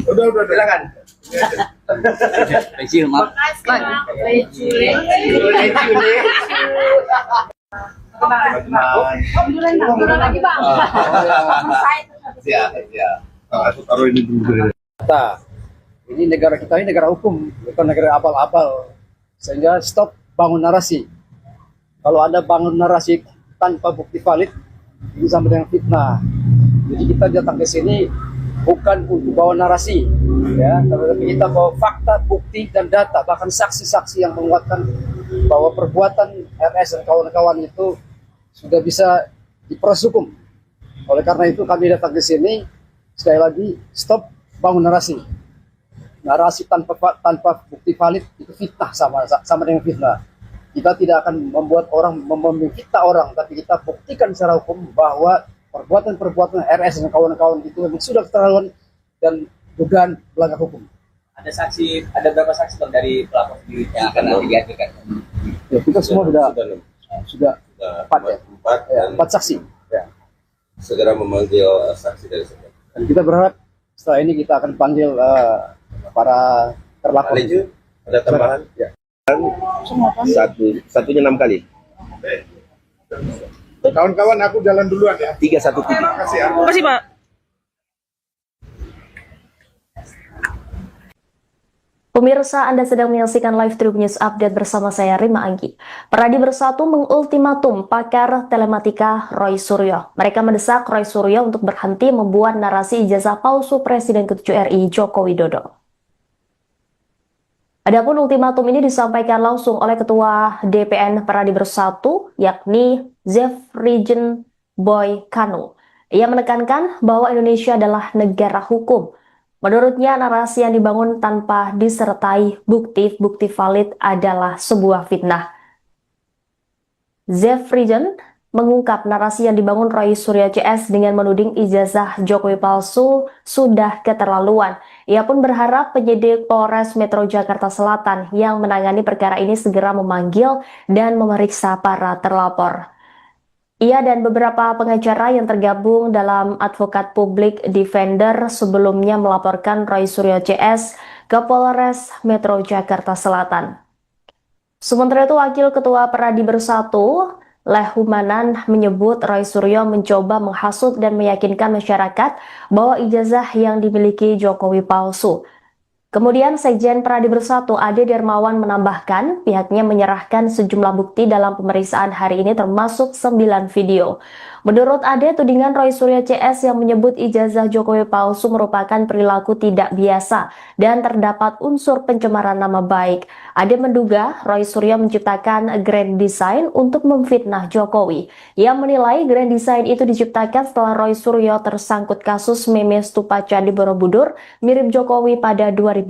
Udah, silakan. Kecil, maaf. Siap. Aku taruh ini dulu. Ini negara kita ini negara hukum, bukan negara abal-abal. Sehingga stop bangun narasi. Kalau Anda bangun narasi tanpa bukti valid, ini sama dengan fitnah. Jadi kita datang ke sini bukan untuk bawa narasi, ya, tapi kita bawa fakta, bukti, dan data, bahkan saksi-saksi yang menguatkan bahwa perbuatan RS dan kawan-kawan itu sudah bisa diproses hukum. Oleh karena itu kami datang ke sini, sekali lagi, stop bangun narasi. Narasi tanpa bukti valid itu fitnah, sama dengan fitnah. Kita tidak akan membuat orang memfitnah orang, tapi kita buktikan secara hukum bahwa perbuatan-perbuatan RS dan kawan-kawan itu memang sudah keterlaluan dan dugaan melanggar hukum. Ada berapa saksi Bang dari pelapor yang akan nanti dihadirkan? Ya, kita semua sudah empat saksi. Ya. Segera memanggil saksi dari sebelah. Dan kita berharap setelah ini kita akan panggil para terlapor. Ada tambahan? Ya. Satunya 6 kali. Kawan-kawan, aku jalan duluan ya. 313. Terima kasih ya. Makasih, Pak. Pemirsa, Anda sedang menyaksikan live Tribun News Update bersama saya Rima Anggi. Peradi Bersatu mengultimatum pakar telematika Roy Suryo. Mereka mendesak Roy Suryo untuk berhenti membuat narasi ijazah palsu Presiden ke-7 RI Joko Widodo. Adapun ultimatum ini disampaikan langsung oleh Ketua DPN Peradi Bersatu, yakni Zefrijen Boy Kanu. Ia menekankan bahwa Indonesia adalah negara hukum. Menurutnya, narasi yang dibangun tanpa disertai bukti-bukti valid adalah sebuah fitnah. Zefrijen mengungkap narasi yang dibangun Roy Suryo CS dengan menuding ijazah Jokowi palsu sudah keterlaluan. Ia pun berharap penyidik Polres Metro Jakarta Selatan yang menangani perkara ini segera memanggil dan memeriksa para terlapor. Ia dan beberapa pengacara yang tergabung dalam Advokat Public Defender sebelumnya melaporkan Roy Suryo CS ke Polres Metro Jakarta Selatan. Sementara itu, Wakil Ketua Peradi Bersatu, Lehumanan, menyebut Roy Suryo mencoba menghasut dan meyakinkan masyarakat bahwa ijazah yang dimiliki Jokowi palsu. Kemudian Sekjen Peradi Bersatu Ade Darmawan menambahkan pihaknya menyerahkan sejumlah bukti dalam pemeriksaan hari ini termasuk 9 video. Menurut Ade, tudingan Roy Suryo CS yang menyebut ijazah Jokowi palsu merupakan perilaku tidak biasa dan terdapat unsur pencemaran nama baik. Ade menduga Roy Suryo menciptakan grand design untuk memfitnah Jokowi. Ia menilai grand design itu diciptakan setelah Roy Suryo tersangkut kasus meme stupa Candi Borobudur mirip Jokowi pada 2022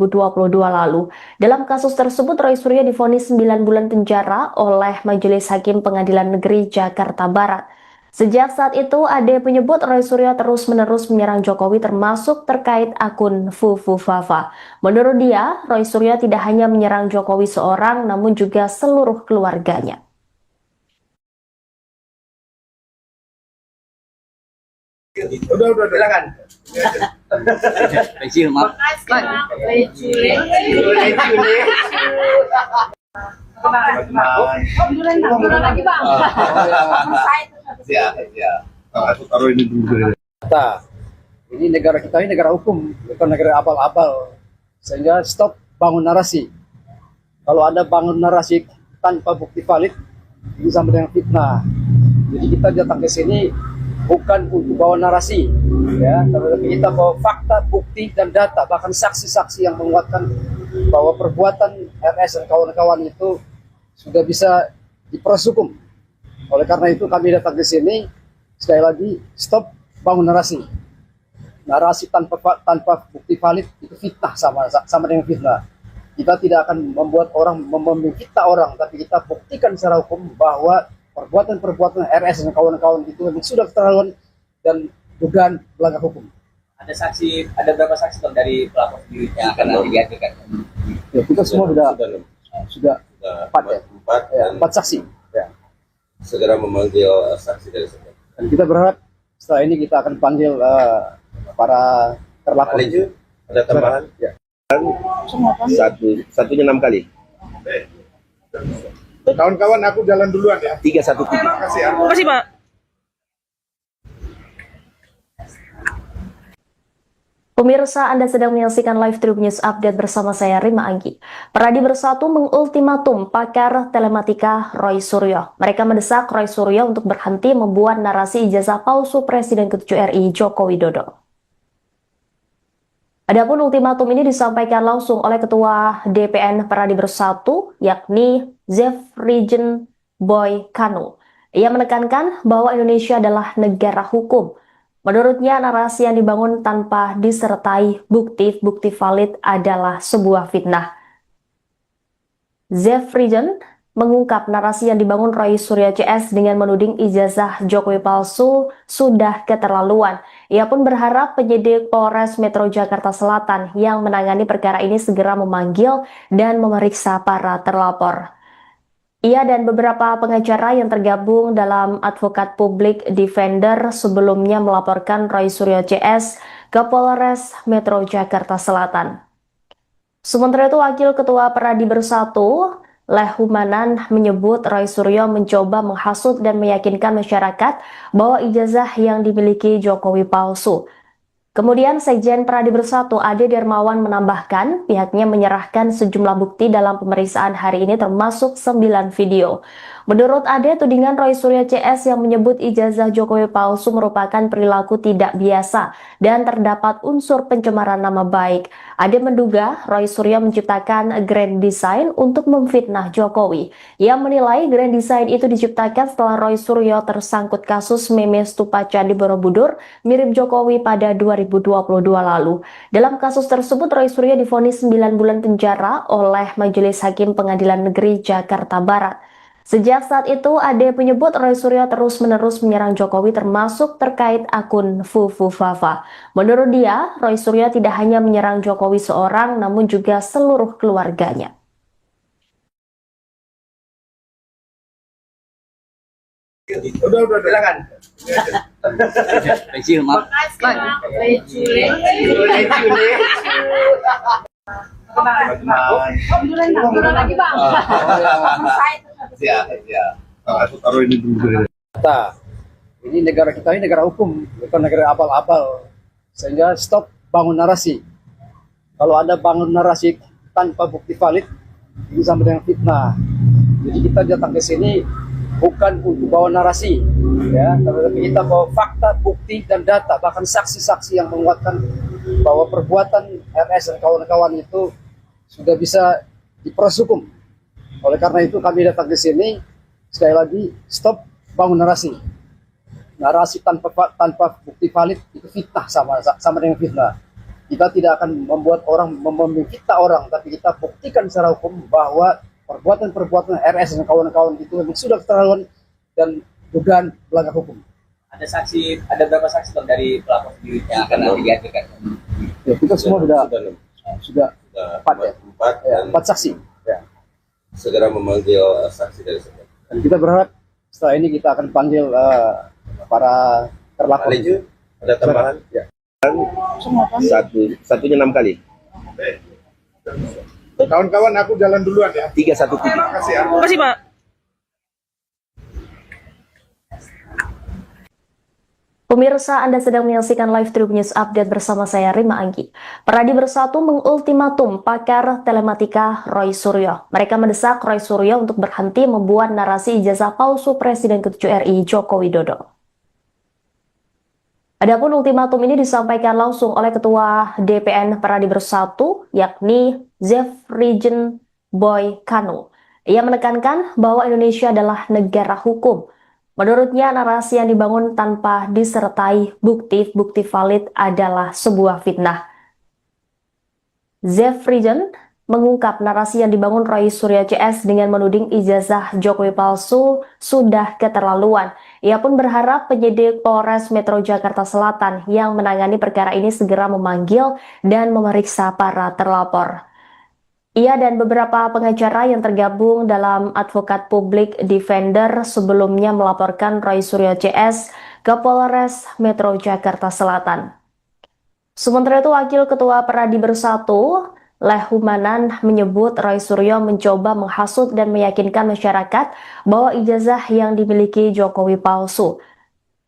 lalu. Dalam kasus tersebut, Roy Suryo divonis 9 bulan penjara oleh Majelis Hakim Pengadilan Negeri Jakarta Barat. Sejak saat itu, Ade menyebut Roy Suryo terus-menerus menyerang Jokowi termasuk terkait akun Fufu Fafa. Menurut dia, Roy Suryo tidak hanya menyerang Jokowi seorang, namun juga seluruh keluarganya. Udah, silakan. Kecil, maaf. Siap. Aku taruh ini dulu. Kita, ini negara kita ini negara hukum, bukan negara abal-abal. Sehingga stop bangun narasi. Kalau ada bangun narasi tanpa bukti valid, ini sama dengan fitnah. Jadi kita datang ke sini bukan untuk bawa narasi, ya, tapi kita bawa fakta, bukti dan data, bahkan saksi-saksi yang menguatkan bahwa perbuatan RS dan kawan-kawan itu sudah bisa diproses hukum. Oleh karena itu kami datang ke sini sekali lagi stop bangun narasi. Narasi tanpa bukti valid itu fitnah, sama dengan fitnah. Kita tidak akan membuat orang memfitnah orang, tapi kita buktikan secara hukum bahwa perbuatan-perbuatan RS dan kawan-kawan itu memang sudah keterlaluan dan dugaan melanggar hukum. Ada berapa saksi Bang dari pelapor video yang akan nanti dihadirkan? Ya, kita semua sudah empat saksi. Ya. Segera memanggil saksi dari sekian. Dan kita berharap setelah ini kita akan panggil para terlapor. Ada tambahan? Ya. Satunya 6 kali. Kawan-kawan, aku jalan duluan ya. 313. Terima kasih ya. Terima kasih, Pak. Pemirsa, Anda sedang menyaksikan live Tribun News Update bersama saya Rima Anggi. Peradi Bersatu mengultimatum pakar telematika Roy Suryo. Mereka mendesak Roy Suryo untuk berhenti membuat narasi ijazah palsu Presiden ke-7 RI Joko Widodo. Adapun ultimatum ini disampaikan langsung oleh Ketua DPN Peradi Bersatu, yakni Zefrijen Boy Kanu. Ia menekankan bahwa Indonesia adalah negara hukum. Menurutnya, narasi yang dibangun tanpa disertai bukti valid adalah sebuah fitnah. Zefrijen mengungkap narasi yang dibangun Roy Suryo CS dengan menuding ijazah Jokowi palsu sudah keterlaluan. Ia pun berharap penyidik Polres Metro Jakarta Selatan yang menangani perkara ini segera memanggil dan memeriksa para terlapor. Ia dan beberapa pengacara yang tergabung dalam Advokat Public Defender sebelumnya melaporkan Roy Suryo CS ke Polres Metro Jakarta Selatan. Sementara itu, Wakil Ketua Peradi Bersatu, Lehumanan, menyebut Roy Suryo mencoba menghasut dan meyakinkan masyarakat bahwa ijazah yang dimiliki Jokowi palsu. Kemudian Sekjen Peradi Bersatu Ade Darmawan menambahkan pihaknya menyerahkan sejumlah bukti dalam pemeriksaan hari ini termasuk 9 video. Menurut Ade, tudingan Roy Suryo CS yang menyebut ijazah Jokowi palsu merupakan perilaku tidak biasa dan terdapat unsur pencemaran nama baik. Ade menduga Roy Suryo menciptakan grand design untuk memfitnah Jokowi. Ia menilai grand design itu diciptakan setelah Roy Suryo tersangkut kasus meme stupa Candi Borobudur mirip Jokowi pada 2022 lalu. Dalam kasus tersebut, Roy Suryo divonis 9 bulan penjara oleh Majelis Hakim Pengadilan Negeri Jakarta Barat. Sejak saat itu, Ade menyebut Roy Suryo terus-menerus menyerang Jokowi termasuk terkait akun Fufu Fafa. Menurut dia, Roy Suryo tidak hanya menyerang Jokowi seorang, namun juga seluruh keluarganya. Udah, silakan. Kecil, maaf. Siap. Aku taruh ini dulu. Kita, ini negara kita ini negara hukum, bukan negara abal-abal. Sehingga stop bangun narasi. Kalau ada bangun narasi tanpa bukti valid, ini sama dengan fitnah. Jadi kita datang ke sini bukan untuk bawa narasi, ya, tapi kita bawa fakta, bukti, dan data, bahkan saksi-saksi yang menguatkan bahwa perbuatan RS dan kawan-kawan itu sudah bisa diproses hukum. Oleh karena itu kami datang ke sini, sekali lagi, stop bangun narasi. Narasi tanpa bukti valid itu fitnah, sama dengan fitnah. Kita tidak akan membuat orang memfitnah orang, tapi kita buktikan secara hukum bahwa perbuatan-perbuatan RS dan kawan-kawan itu memang sudah keterlaluan dan dugaan melanggar hukum. Ada berapa saksi Bang dari pelapor sendiri yang akan nanti dihadirkan? Ya, kita semua sudah empat ya, Empat dan empat saksi. Ya. segera memanggil saksi dari sekian. Dan kita berharap setelah ini kita akan panggil para terlapor. Ada tambahan? Ya. Satunya 6 kali. Kawan-kawan aku jalan duluan ya. 317. Terima kasih ya. Makasih, Pak. Pemirsa, Anda sedang menyaksikan live Tribun News Update bersama saya Rima Anggi. Peradi Bersatu mengultimatum pakar telematika Roy Suryo. Mereka mendesak Roy Suryo untuk berhenti membuat narasi ijazah palsu Presiden ke-7 RI Joko Widodo. Adapun ultimatum ini disampaikan langsung oleh Ketua DPN Peradi Bersatu, yakni Zefrijen Boy Kanu. Ia menekankan bahwa Indonesia adalah negara hukum. Menurutnya, narasi yang dibangun tanpa disertai bukti valid adalah sebuah fitnah. Zefrijen mengungkap narasi yang dibangun Roy Suryo CS dengan menuding ijazah Jokowi palsu sudah keterlaluan. Ia pun berharap penyidik Polres Metro Jakarta Selatan yang menangani perkara ini segera memanggil dan memeriksa para terlapor. Ia dan beberapa pengacara yang tergabung dalam Advokat Publik Defender sebelumnya melaporkan Roy Suryo CS ke Polres Metro Jakarta Selatan. Sementara itu, Wakil Ketua Peradi Bersatu, Lehumanan, menyebut Roy Suryo mencoba menghasut dan meyakinkan masyarakat bahwa ijazah yang dimiliki Jokowi palsu.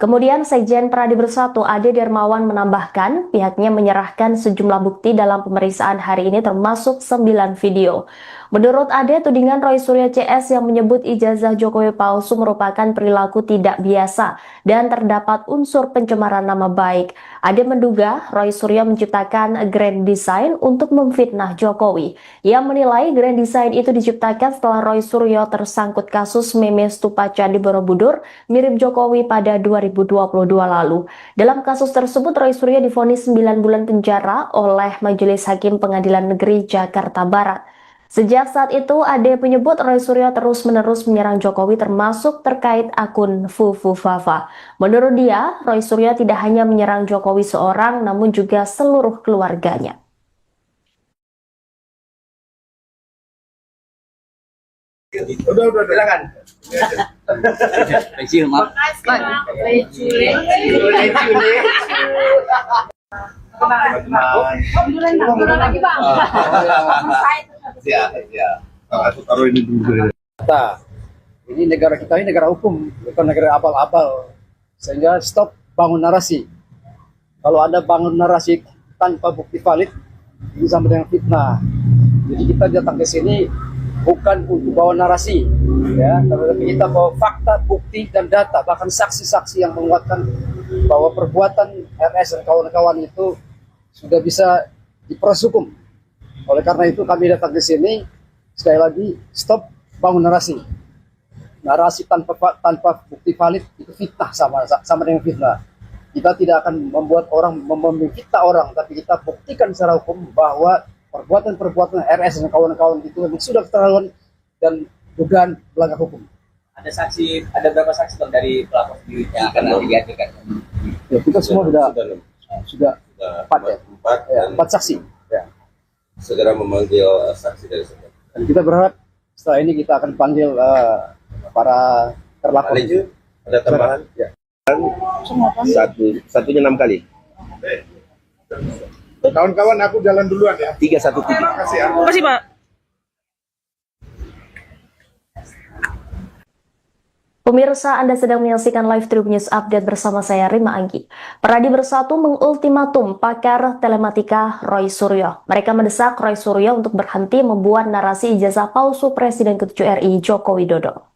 Kemudian Sekjen Peradi Bersatu Ade Dermawan menambahkan pihaknya menyerahkan sejumlah bukti dalam pemeriksaan hari ini termasuk 9 video. Menurut Ade, tudingan Roy Suryo CS yang menyebut ijazah Jokowi palsu merupakan perilaku tidak biasa dan terdapat unsur pencemaran nama baik. Ade menduga Roy Suryo menciptakan grand design untuk memfitnah Jokowi. Ia menilai grand design itu diciptakan setelah Roy Suryo tersangkut kasus meme stupa Candi Borobudur mirip Jokowi pada 2022 lalu. Dalam kasus tersebut, Roy Suryo divonis 9 bulan penjara oleh Majelis Hakim Pengadilan Negeri Jakarta Barat. Sejak saat itu, Ade menyebut Roy Suryo terus-menerus menyerang Jokowi termasuk terkait akun Fufu Fafa. Menurut dia, Roy Suryo tidak hanya menyerang Jokowi seorang, namun juga seluruh keluarganya. Udah, silakan. Pensiun, maaf. Ya. Aku taruh ini dulu. Ini negara kita ini negara hukum, bukan negara abal-abal. Sehingga stop bangun narasi. Kalau ada bangun narasi tanpa bukti valid, ini sama dengan fitnah. Jadi kita datang ke sini bukan untuk bawa narasi, ya, tapi kita bawa fakta, bukti, dan data, bahkan saksi-saksi yang menguatkan bahwa perbuatan RS dan kawan-kawan itu sudah bisa diproses hukum. Oleh karena itu kami datang ke sini, sekali lagi, stop bangun narasi. Narasi tanpa bukti valid itu fitnah, sama dengan fitnah. Kita tidak akan membuat orang memfitnah orang, tapi kita buktikan secara hukum bahwa perbuatan-perbuatan RS dan kawan-kawan itu memang sudah keterlaluan dan dugaan melanggar hukum. Ada berapa saksi Bang dari pelapor sendiri yang akan nanti dihadirkan? Ya, kita semua sudah empat ya, Empat dan empat saksi. Ya. segera memanggil saksi dari sekian. Dan kita berharap setelah ini kita akan panggil para terlapor. Ada tambahan? Ya. Satunya 6 kali. Kawan-kawan aku jalan duluan ya. 317. Terima kasih ya. Makasih, Pak. Pemirsa, Anda sedang menyaksikan live Tribun News Update bersama saya, Rima Anggi. Peradi Bersatu mengultimatum pakar telematika Roy Suryo. Mereka mendesak Roy Suryo untuk berhenti membuat narasi ijazah palsu Presiden ke-7 RI Joko Widodo.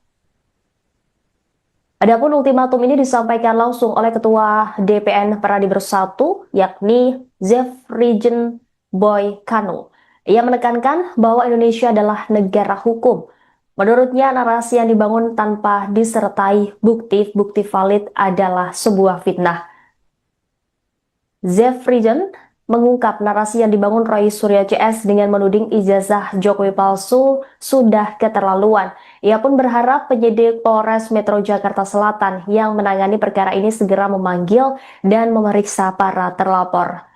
Adapun ultimatum ini disampaikan langsung oleh Ketua DPN Peradi Bersatu, yakni Zefrijen Boy Kanu. Ia menekankan bahwa Indonesia adalah negara hukum. Menurutnya, narasi yang dibangun tanpa disertai bukti-bukti valid adalah sebuah fitnah. Zefrijen mengungkap narasi yang dibangun Roy Suryo CS dengan menuding ijazah Jokowi palsu sudah keterlaluan. Ia pun berharap penyidik Polres Metro Jakarta Selatan yang menangani perkara ini segera memanggil dan memeriksa para terlapor.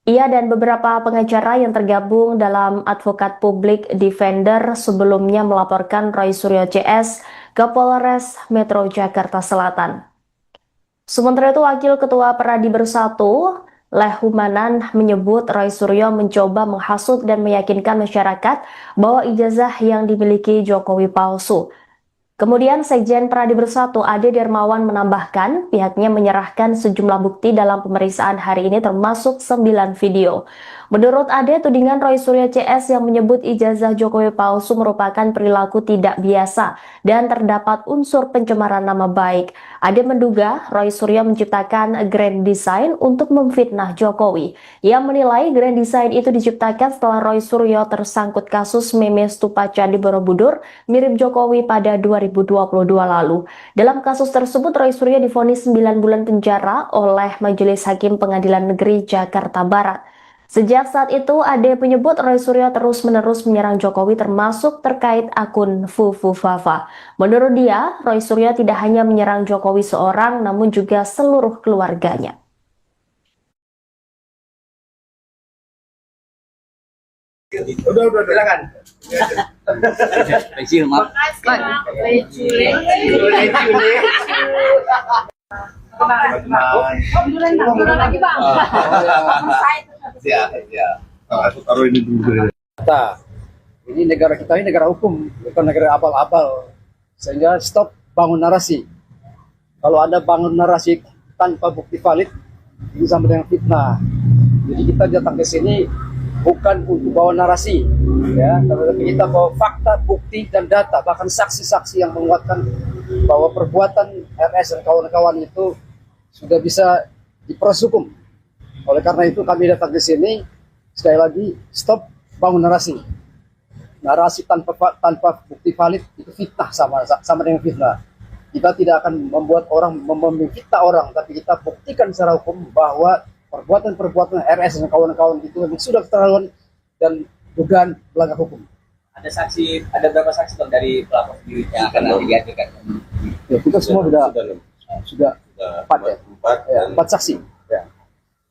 Ia dan beberapa pengacara yang tergabung dalam Advokat Public Defender sebelumnya melaporkan Roy Suryo CS ke Polres Metro Jakarta Selatan. Sementara itu, Wakil Ketua Peradi Bersatu, Lehumanan, menyebut Roy Suryo mencoba menghasut dan meyakinkan masyarakat bahwa ijazah yang dimiliki Jokowi palsu. Kemudian Sekjen Peradi Bersatu Ade Dermawan menambahkan pihaknya menyerahkan sejumlah bukti dalam pemeriksaan hari ini termasuk 9 video. Menurut Ade, tudingan Roy Suryo CS yang menyebut ijazah Jokowi palsu merupakan perilaku tidak biasa dan terdapat unsur pencemaran nama baik. Ade menduga Roy Suryo menciptakan grand design untuk memfitnah Jokowi. Ia menilai grand design itu diciptakan setelah Roy Suryo tersangkut kasus meme stupa Candi Borobudur mirip Jokowi pada 2022 lalu. Dalam kasus tersebut, Roy Suryo divonis 9 bulan penjara oleh Majelis Hakim Pengadilan Negeri Jakarta Barat. Sejak saat itu, Ade menyebut Roy Suryo terus-menerus menyerang Jokowi termasuk terkait akun Fufu Fafa. Menurut dia, Roy Suryo tidak hanya menyerang Jokowi seorang, namun juga seluruh keluarganya. Udah, silakan. Kecil, maaf. Aku taruh ini dulu. Kita, ini negara kita ini negara hukum, bukan negara abal-abal. Sehingga stop bangun narasi. Kalau ada bangun narasi tanpa bukti valid, ini sama dengan fitnah. Jadi kita datang ke sini bukan untuk bawa narasi, ya, tapi kita bawa fakta, bukti, dan data, bahkan saksi-saksi yang menguatkan bahwa perbuatan RS dan kawan-kawan itu sudah bisa diproses hukum. Oleh karena itu kami datang ke sini, sekali lagi, stop bangun narasi. Narasi tanpa bukti valid itu fitnah, sama dengan fitnah. Kita tidak akan membuat orang memfitnah orang, tapi kita buktikan secara hukum bahwa perbuatan-perbuatan RS dan kawan-kawan itu memang sudah keterlaluan dan dugaan melanggar hukum. Ada berapa saksi Bang dari pelapor sendiri yang akan nanti dihadirkan? Ya, kita semua sudah empat saksi. Ya.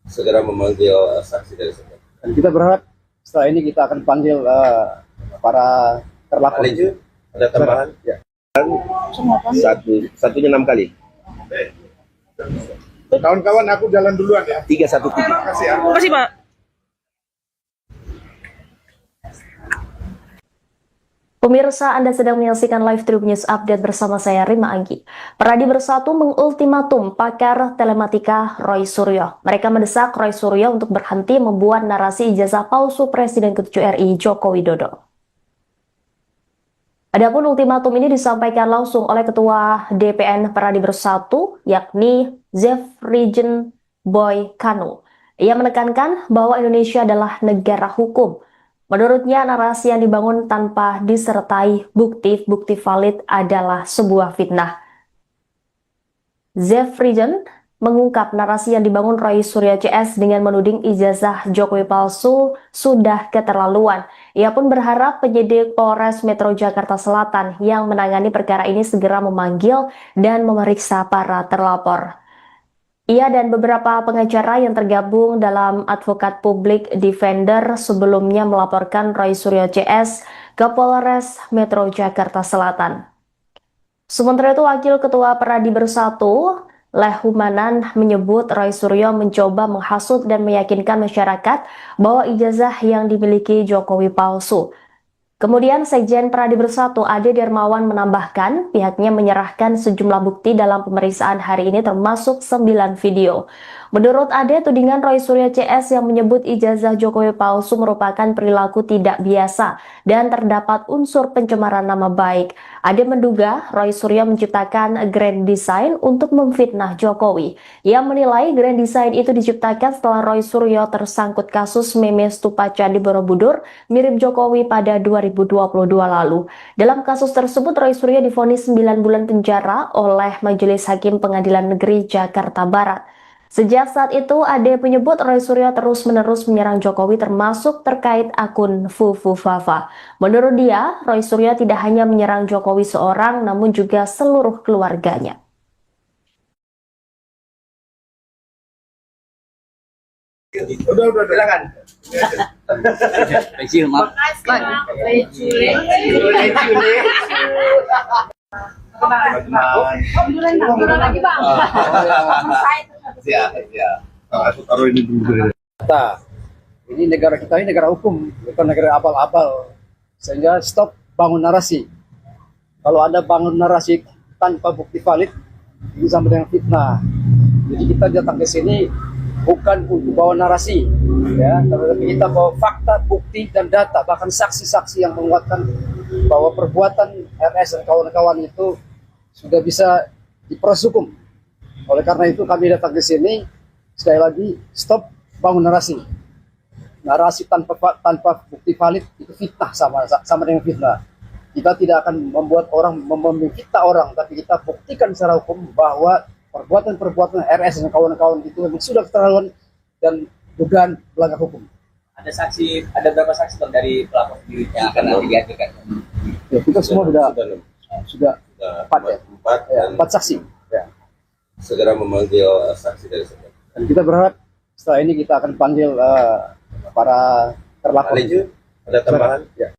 Segera memanggil saksi dari sekian. Dan kita berharap setelah ini kita akan panggil para terlapor. Ada tambahan? Ya. Satunya 6 kali. Kawan-kawan, aku jalan duluan ya. 313. Makasih ya. Makasih, Pak. Pemirsa, Anda sedang menyaksikan live Tribun News Update bersama saya, Rima Anggi. Peradi Bersatu mengultimatum pakar telematika Roy Suryo. Mereka mendesak Roy Suryo untuk berhenti membuat narasi ijazah palsu Presiden ke-7 RI Joko Widodo. Adapun ultimatum ini disampaikan langsung oleh Ketua DPN Peradi Bersatu, yakni Zefrijen Boy Kanu. Ia menekankan bahwa Indonesia adalah negara hukum. Menurutnya, narasi yang dibangun tanpa disertai bukti-bukti valid adalah sebuah fitnah. Zefrijen mengungkap narasi yang dibangun Roy Suryo CS dengan menuding ijazah Jokowi palsu sudah keterlaluan. Ia pun berharap penyidik Polres Metro Jakarta Selatan yang menangani perkara ini segera memanggil dan memeriksa para terlapor. Ia dan beberapa pengacara yang tergabung dalam Advokat Public Defender sebelumnya melaporkan Roy Suryo CS ke Polres Metro Jakarta Selatan. Sementara itu, Wakil Ketua Peradi Bersatu, Lehumanan, menyebut Roy Suryo mencoba menghasut dan meyakinkan masyarakat bahwa ijazah yang dimiliki Jokowi palsu. Kemudian Sekjen Pradi Bersatu Ade Darmawan menambahkan pihaknya menyerahkan sejumlah bukti dalam pemeriksaan hari ini termasuk 9 video. Menurut Ade, tudingan Roy Suryo CS yang menyebut ijazah Jokowi palsu merupakan perilaku tidak biasa dan terdapat unsur pencemaran nama baik. Ade menduga Roy Suryo menciptakan grand design untuk memfitnah Jokowi. Ia menilai grand design itu diciptakan setelah Roy Suryo tersangkut kasus meme stupa Candi Borobudur mirip Jokowi pada 2022 lalu. Dalam kasus tersebut, Roy Suryo divonis 9 bulan penjara oleh Majelis Hakim Pengadilan Negeri Jakarta Barat. Sejak saat itu, Ade menyebut Roy Suryo terus-menerus menyerang Jokowi termasuk terkait akun Fufu Fafa. Menurut dia, Roy Suryo tidak hanya menyerang Jokowi seorang, namun juga seluruh keluarganya. Udah, silakan. Kecil, maaf. Siap. Aku taruh ini dulu. Kita, ini negara kita ini negara hukum, bukan negara abal-abal. Sehingga stop bangun narasi. Kalau Anda bangun narasi tanpa bukti valid, ini sama dengan fitnah. Jadi kita datang ke sini bukan untuk bawa narasi, ya, tapi kita bawa fakta, bukti, dan data, bahkan saksi-saksi yang menguatkan bahwa perbuatan RS dan kawan-kawan itu sudah bisa diproses hukum. Oleh karena itu kami datang ke sini, sekali lagi, stop bangun narasi. Narasi tanpa bukti valid itu fitnah, sama dengan fitnah. Kita tidak akan membuat orang memfitnah orang, tapi kita buktikan secara hukum bahwa perbuatan-perbuatan RS dan kawan-kawan itu memang sudah keterlaluan dan dugaan melanggar hukum. Ada berapa saksi Bang, dari pelapor video yang akan nanti dihadirkan? Ya, kita semua sudah empat ya, empat saksi. Ya. Segera memanggil saksi dari sebelah. Dan kita berharap setelah ini kita akan panggil para terlapor. Ada tambahan? Ya.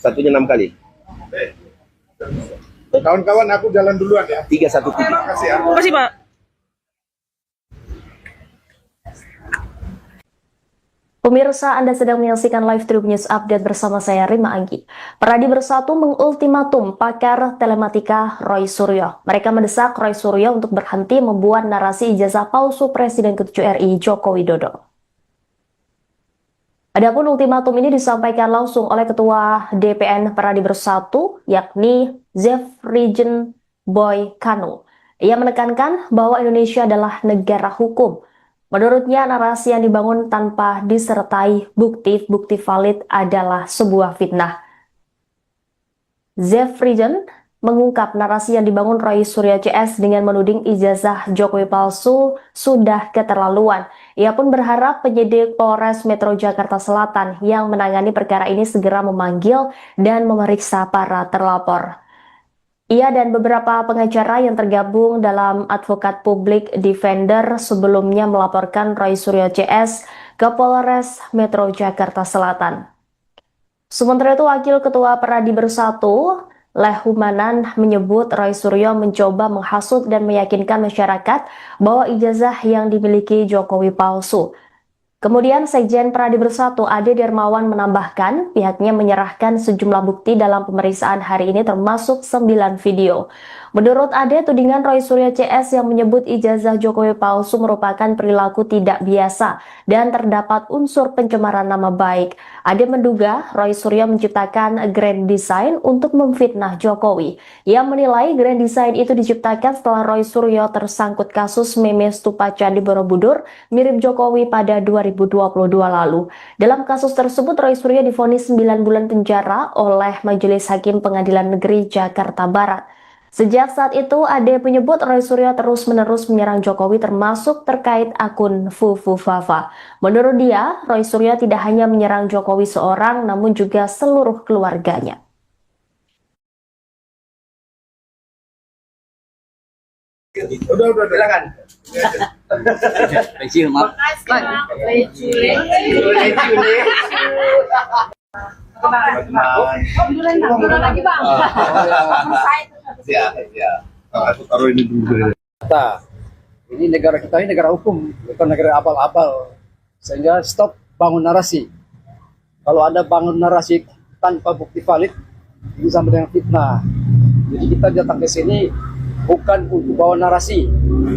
Satunya 6 kali. Kawan-kawan, aku jalan duluan ya. 313. Terima kasih ya. Terima kasih, Pak. Pemirsa, Anda sedang menyaksikan live Tribun News Update bersama saya Rima Anggi. Pradi Bersatu mengultimatum pakar telematika Roy Suryo. Mereka mendesak Roy Suryo untuk berhenti membuat narasi ijazah palsu Presiden ke-7 RI Joko Widodo. Adapun ultimatum ini disampaikan langsung oleh Ketua DPN Pradi Bersatu, yakni Zefrigen Boy Kanu. Ia menekankan bahwa Indonesia adalah negara hukum. Menurutnya, narasi yang dibangun tanpa disertai bukti valid adalah sebuah fitnah. Zefrigen mengungkap narasi yang dibangun Roy Suryo CS dengan menuding ijazah Jokowi palsu sudah keterlaluan. Ia pun berharap penyidik Polres Metro Jakarta Selatan yang menangani perkara ini segera memanggil dan memeriksa para terlapor. Ia dan beberapa pengacara yang tergabung dalam Advokat Public Defender sebelumnya melaporkan Roy Suryo CS ke Polres Metro Jakarta Selatan. Sementara itu, Wakil Ketua Pradi Bersatu, Lehumanan, menyebut Roy Suryo mencoba menghasut dan meyakinkan masyarakat bahwa ijazah yang dimiliki Jokowi palsu. Kemudian Sekjen Pradi Bersatu Ade Darmawan menambahkan pihaknya menyerahkan sejumlah bukti dalam pemeriksaan hari ini termasuk 9 video. Menurut Ade, tudingan Roy Suryo CS yang menyebut ijazah Jokowi palsu merupakan perilaku tidak biasa dan terdapat unsur pencemaran nama baik. Ade menduga Roy Suryo menciptakan grand design untuk memfitnah Jokowi. Ia menilai grand design itu diciptakan setelah Roy Suryo tersangkut kasus meme stupa Candi Borobudur mirip Jokowi pada 2022 lalu. Dalam kasus tersebut, Roy Suryo divonis 9 bulan penjara oleh Majelis Hakim Pengadilan Negeri Jakarta Barat. Sejak saat itu, Ade menyebut Roy Suryo terus-menerus menyerang Jokowi termasuk terkait akun Fufu Fafa. Menurut dia, Roy Suryo tidak hanya menyerang Jokowi seorang, namun juga seluruh keluarganya. Udah, silakan. Kecil, maaf. Siap. Aku taruh ini dulu. Kita, ini negara kita ini negara hukum, bukan negara abal-abal. Sehingga stop bangun narasi. Kalau ada bangun narasi tanpa bukti valid, ini sama dengan fitnah. Jadi kita datang ke sini bukan untuk bawa narasi,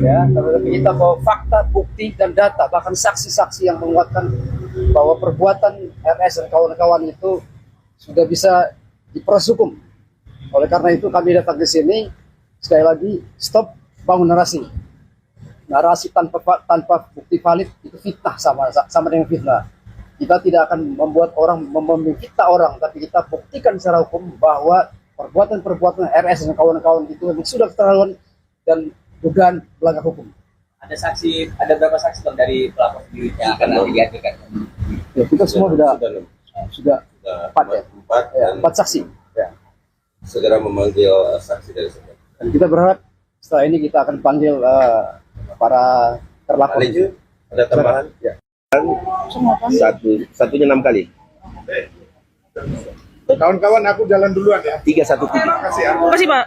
ya, tapi kita bawa fakta, bukti, dan data, bahkan saksi-saksi yang menguatkan bahwa perbuatan RS dan kawan-kawan itu sudah bisa diproses hukum. Oleh karena itu kami datang ke sini, sekali lagi, stop bangun narasi. Narasi tanpa bukti valid itu fitnah, sama dengan fitnah. Kita tidak akan membuat orang memfitnah orang, tapi kita buktikan secara hukum bahwa perbuatan-perbuatan RS dan kawan-kawan itu sudah keterlaluan dan dugaan melanggar hukum. Ada berapa saksi bang dari pelapor sendiri yang akan nanti dihadirkan? Ya, kita semua sudah empat ya, Empat dan empat saksi. Ya. segera memanggil saksi dari semua. Dan kita berharap setelah ini kita akan panggil para terlapor. Ada tambahan? Ya. Satunya 6 kali. Kawan-kawan aku jalan duluan ya. 317. Terima kasih ya. Makasih, Pak.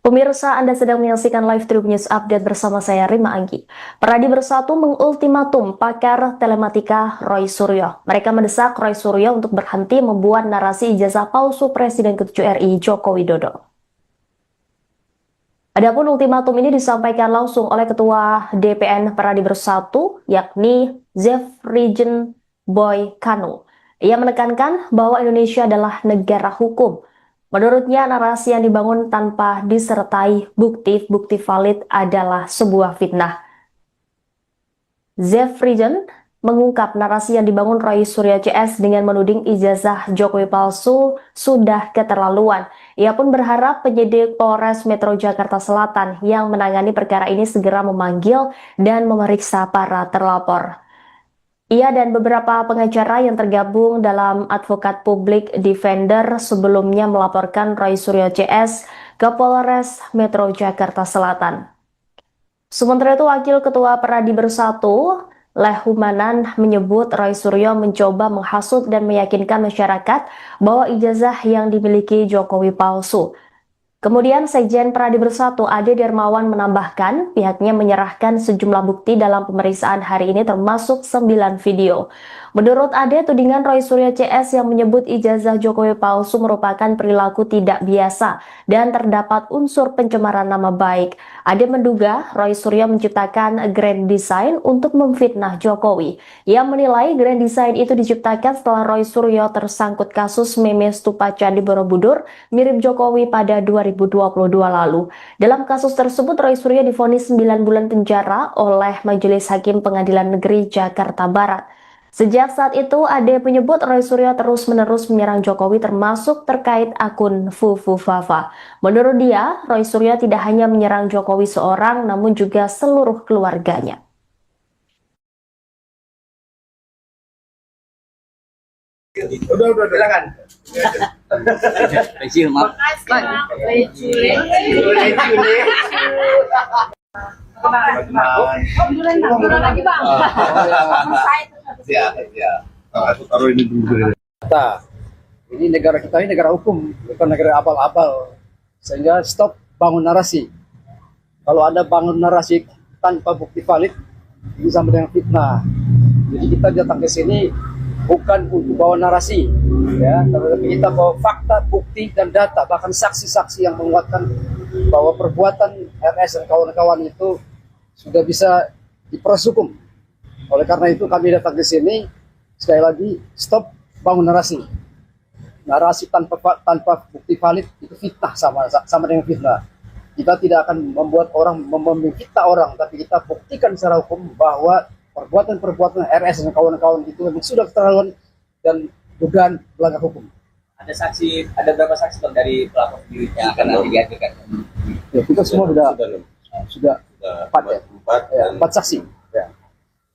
Pemirsa, Anda sedang menyaksikan live Tribun News Update bersama saya Rima Anggi. Peradi Bersatu mengultimatum pakar telematika Roy Suryo. Mereka mendesak Roy Suryo untuk berhenti membuat narasi ijazah palsu Presiden ke-7 RI Joko Widodo. Adapun ultimatum ini disampaikan langsung oleh Ketua DPN Peradi Bersatu, yakni Zefrijen Boy Kanu. Ia menekankan bahwa Indonesia adalah negara hukum. Menurutnya, narasi yang dibangun tanpa disertai bukti valid adalah sebuah fitnah. Zefrijen mengungkap narasi yang dibangun Roy Suryo CS dengan menuding ijazah Jokowi palsu sudah keterlaluan. Ia pun berharap penyidik Polres Metro Jakarta Selatan yang menangani perkara ini segera memanggil dan memeriksa para terlapor. Ia dan beberapa pengacara yang tergabung dalam Advokat Publik Defender sebelumnya melaporkan Roy Suryo CS ke Polres Metro Jakarta Selatan. Sementara itu, Wakil Ketua Peradi Bersatu, Lehumanan, menyebut Roy Suryo mencoba menghasut dan meyakinkan masyarakat bahwa ijazah yang dimiliki Jokowi palsu. Kemudian Sekjen Peradi Bersatu Ade Dermawan menambahkan pihaknya menyerahkan sejumlah bukti dalam pemeriksaan hari ini termasuk 9 video. Menurut Ade, tudingan Roy Suryo CS yang menyebut ijazah Jokowi palsu merupakan perilaku tidak biasa dan terdapat unsur pencemaran nama baik. Ade menduga Roy Suryo menciptakan grand design untuk memfitnah Jokowi. Ia menilai grand design itu diciptakan setelah Roy Suryo tersangkut kasus meme stupa Candi Borobudur mirip Jokowi pada 2022 lalu. Dalam kasus tersebut, Roy Suryo divonis 9 bulan penjara oleh Majelis Hakim Pengadilan Negeri Jakarta Barat. Sejak saat itu, Ade menyebut Roy Suryo terus-menerus menyerang Jokowi termasuk terkait akun Fufu Fafa. Menurut dia, Roy Suryo tidak hanya menyerang Jokowi seorang, namun juga seluruh keluarganya. Udah, silakan. Pensiun, maaf. Siap. Aku taruh ini dulu. Ini negara kita, ini negara hukum, bukan negara abal-abal. Sehingga stop bangun narasi. Kalau ada bangun narasi tanpa bukti valid, ini sama dengan fitnah. Jadi kita datang ke sini bukan untuk bawa narasi, ya, tapi kita bawa fakta, bukti, dan data, bahkan saksi-saksi yang menguatkan bahwa perbuatan RS dan kawan-kawan itu sudah bisa diproses hukum. Oleh karena itu kami datang ke sini, sekali lagi, stop bangun narasi. Narasi tanpa bukti valid itu fitnah, sama dengan fitnah. Kita tidak akan membuat orang memfitnah orang, tapi kita buktikan secara hukum bahwa perbuatan-perbuatan RS dan kawan-kawan itu sudah keterlaluan dan dugaan melanggar hukum. Ada berapa saksi bang dari pelapor sendiri yang akan nanti dihadirkan? Ya, kita semua sudah empat ya, Empat dan empat saksi. Ya.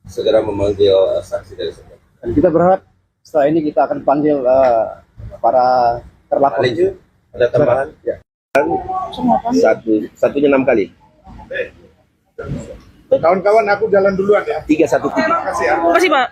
segera memanggil saksi dari semua. Dan kita berharap setelah ini kita akan panggil para terlapor. Ada tambahan? Ya. Satunya 6 kali. Kawan-kawan aku jalan duluan ya. 317. Terima kasih ya. Makasih, Pak.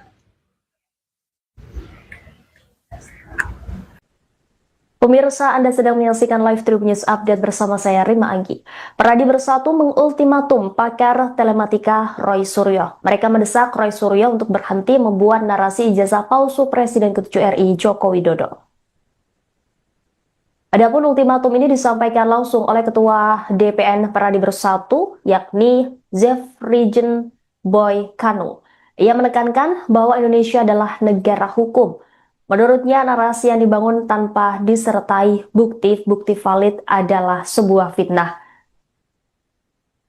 Pemirsa, Anda sedang menyaksikan live Tribun News Update bersama saya Rima Anggi. Peradi Bersatu mengultimatum pakar telematika Roy Suryo. Mereka mendesak Roy Suryo untuk berhenti membuat narasi ijazah palsu Presiden ke-7 RI Joko Widodo. Adapun ultimatum ini disampaikan langsung oleh Ketua DPN Peradi Bersatu, yakni Zefrijen Boy Kanu. Ia menekankan bahwa Indonesia adalah negara hukum. Menurutnya, narasi yang dibangun tanpa disertai bukti-bukti valid adalah sebuah fitnah.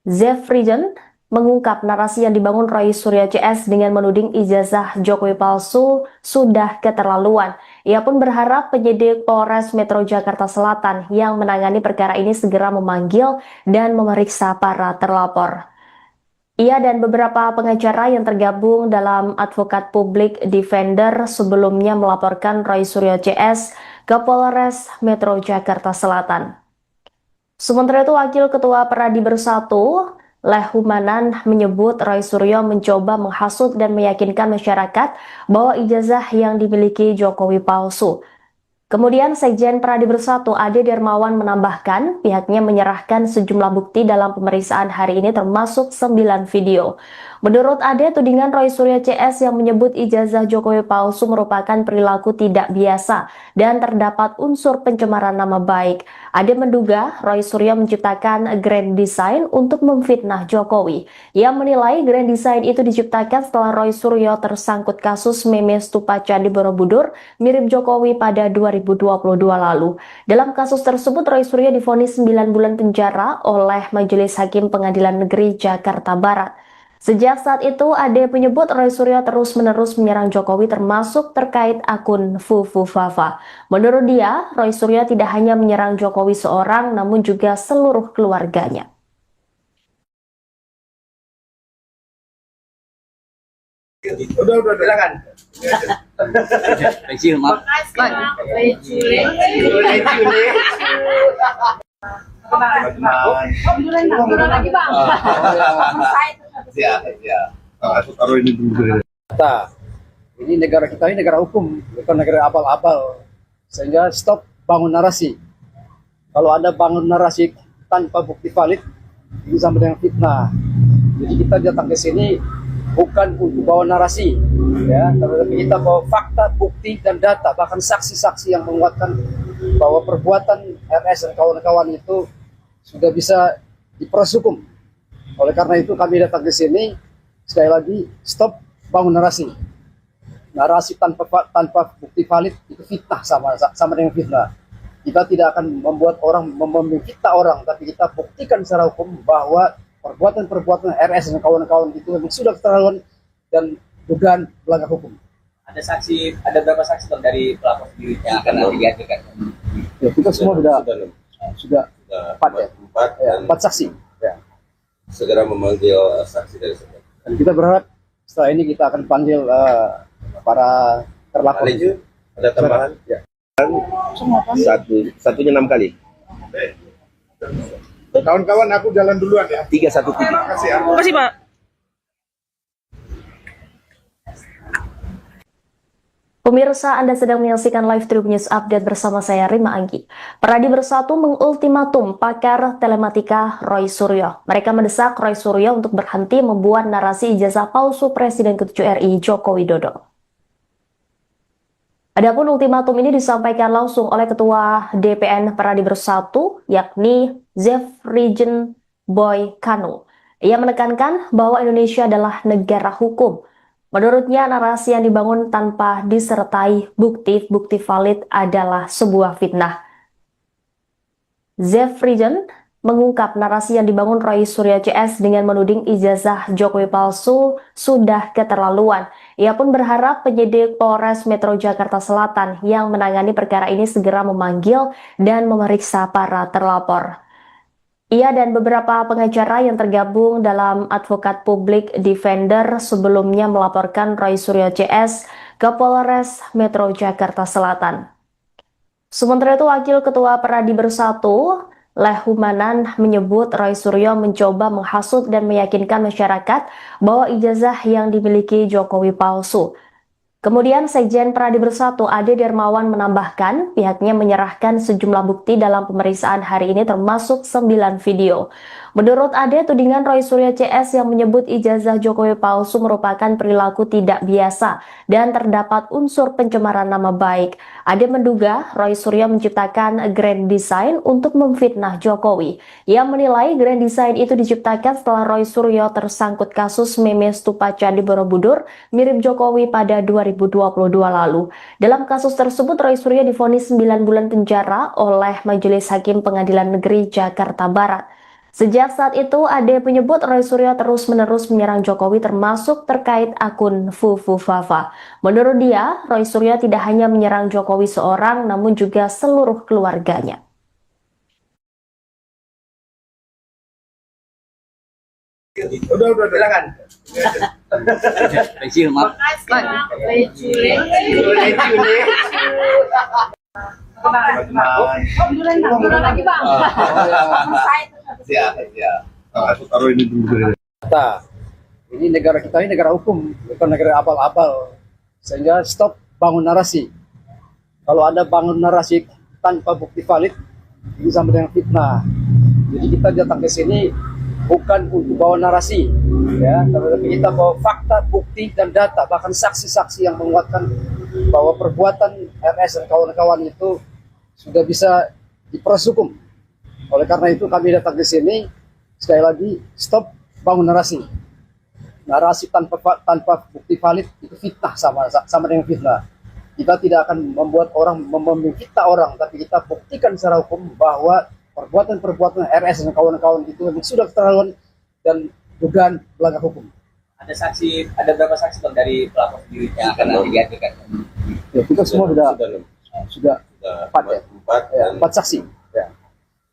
Zefrijen mengungkap narasi yang dibangun Roy Suryo CS dengan menuding ijazah Jokowi palsu sudah keterlaluan. Ia pun berharap penyidik Polres Metro Jakarta Selatan yang menangani perkara ini segera memanggil dan memeriksa para terlapor. Ia dan beberapa pengacara yang tergabung dalam Advokat Public Defender sebelumnya melaporkan Roy Suryo CS ke Polres Metro Jakarta Selatan. Sementara itu, Wakil Ketua Peradi Bersatu, Lehumanan, menyebut Roy Suryo mencoba menghasut dan meyakinkan masyarakat bahwa ijazah yang dimiliki Jokowi palsu. Kemudian Sekjen Peradi Bersatu Ade Darmawan menambahkan pihaknya menyerahkan sejumlah bukti dalam pemeriksaan hari ini termasuk 9 video. Menurut Ade, tudingan Roy Suryo CS yang menyebut ijazah Jokowi palsu merupakan perilaku tidak biasa dan terdapat unsur pencemaran nama baik. Ade menduga Roy Suryo menciptakan grand design untuk memfitnah Jokowi. Ia menilai grand design itu diciptakan setelah Roy Suryo tersangkut kasus meme stupa Candi Borobudur mirip Jokowi pada 2022 lalu. Dalam kasus tersebut, Roy Suryo divonis 9 bulan penjara oleh Majelis Hakim Pengadilan Negeri Jakarta Barat. Sejak saat itu, Ade menyebut Roy Suryo terus-menerus menyerang Jokowi termasuk terkait akun Fufu Fafa. Menurut dia, Roy Suryo tidak hanya menyerang Jokowi seorang, namun juga seluruh keluarganya. Udah, silakan. Kecil, maaf. Siap. Aku taruh ini dulu. Kita, ini negara kita ini negara hukum, bukan negara abal-abal. Sehingga stop bangun narasi. Kalau ada bangun narasi tanpa bukti valid, ini sama dengan fitnah. Jadi kita datang ke sini bukan untuk bawa narasi, ya, tapi kita bawa fakta, bukti dan data, bahkan saksi-saksi yang menguatkan bahwa perbuatan RS dan kawan-kawan itu sudah bisa diproses hukum. Oleh karena itu kami datang ke sini, sekali lagi, stop bangun narasi. Narasi tanpa bukti valid itu fitnah, sama dengan fitnah. Kita tidak akan membuat orang memfitnah orang, tapi kita buktikan secara hukum bahwa perbuatan RS dan kawan-kawan itu memang sudah keterlaluan dan dugaan melanggar hukum. Ada berapa saksi Bang, dari pelapor sendiri yang akan nanti dihadirkan? Ya, kita semua sudah empat saksi. Ya. Segera memanggil saksi dari sebelah. Dan kita berharap setelah ini kita akan panggil para terlapor. Ada tambahan? Ya. Satunya 6 kali. Kawan-kawan, aku jalan duluan ya. 313. Makasih ya. Makasih, Pak. Pemirsa, Anda sedang menyaksikan live Tribun News Update bersama saya Rima Anggi. Peradi Bersatu mengultimatum pakar telematika Roy Suryo. Mereka mendesak Roy Suryo untuk berhenti membuat narasi ijazah palsu Presiden ke-7 RI Joko Widodo. Adapun ultimatum ini disampaikan langsung oleh Ketua DPN Peradi Bersatu, yakni Zefrijen Boy Kanu. Ia menekankan bahwa Indonesia adalah negara hukum. Menurutnya, narasi yang dibangun tanpa disertai bukti-bukti valid adalah sebuah fitnah. Zefrijen mengungkap narasi yang dibangun Roy Suryo CS dengan menuding ijazah Jokowi palsu sudah keterlaluan. Ia pun berharap penyidik Polres Metro Jakarta Selatan yang menangani perkara ini segera memanggil dan memeriksa para terlapor. Ia dan beberapa pengacara yang tergabung dalam Advokat Public Defender sebelumnya melaporkan Roy Suryo CS ke Polres Metro Jakarta Selatan. Sementara itu, Wakil Ketua Peradi Bersatu, Lehumanan, menyebut Roy Suryo mencoba menghasut dan meyakinkan masyarakat bahwa ijazah yang dimiliki Jokowi palsu. Kemudian Sekjen Pradi Bersatu Ade Dermawan menambahkan pihaknya menyerahkan sejumlah bukti dalam pemeriksaan hari ini termasuk 9 video. Menurut Ade, tudingan Roy Suryo CS yang menyebut ijazah Jokowi palsu merupakan perilaku tidak biasa dan terdapat unsur pencemaran nama baik. Ade menduga Roy Suryo menciptakan grand design untuk memfitnah Jokowi. Ia menilai grand design itu diciptakan setelah Roy Suryo tersangkut kasus meme stupa Candi Borobudur mirip Jokowi pada 2022 lalu. Dalam kasus tersebut, Roy Suryo divonis 9 bulan penjara oleh Majelis Hakim Pengadilan Negeri Jakarta Barat. Sejak saat itu, Ade menyebut Roy Suryo terus-menerus menyerang Jokowi termasuk terkait akun Fufu Fafa. Menurut dia, Roy Suryo tidak hanya menyerang Jokowi seorang, namun juga seluruh keluarganya. Udah, silakan. Pensiun, maaf. Siap. Aku taruh ini dulu. Ini negara kita ini negara hukum, bukan negara abal-abal. Sehingga stop bangun narasi. Kalau Anda bangun narasi tanpa bukti valid, ini sama dengan fitnah. Jadi kita datang ke sini bukan untuk bawa narasi, ya, tapi kita bawa fakta, bukti, dan data, bahkan saksi-saksi yang menguatkan bahwa perbuatan RS dan kawan-kawan itu sudah bisa diproses hukum. Oleh karena itu kami datang ke sini, sekali lagi, stop bangun narasi. Narasi tanpa bukti valid itu fitnah, sama dengan fitnah. Kita tidak akan membuat orang memfitnah orang, tapi kita buktikan secara hukum bahwa perbuatan-perbuatan RS dan kawan-kawan itu sudah keterlaluan dan dugaan melanggar hukum. Ada berapa saksi Bang dari pelapor sendiri yang akan nanti dihadirkan? Ya, kita semua sudah empat saksi. Ya.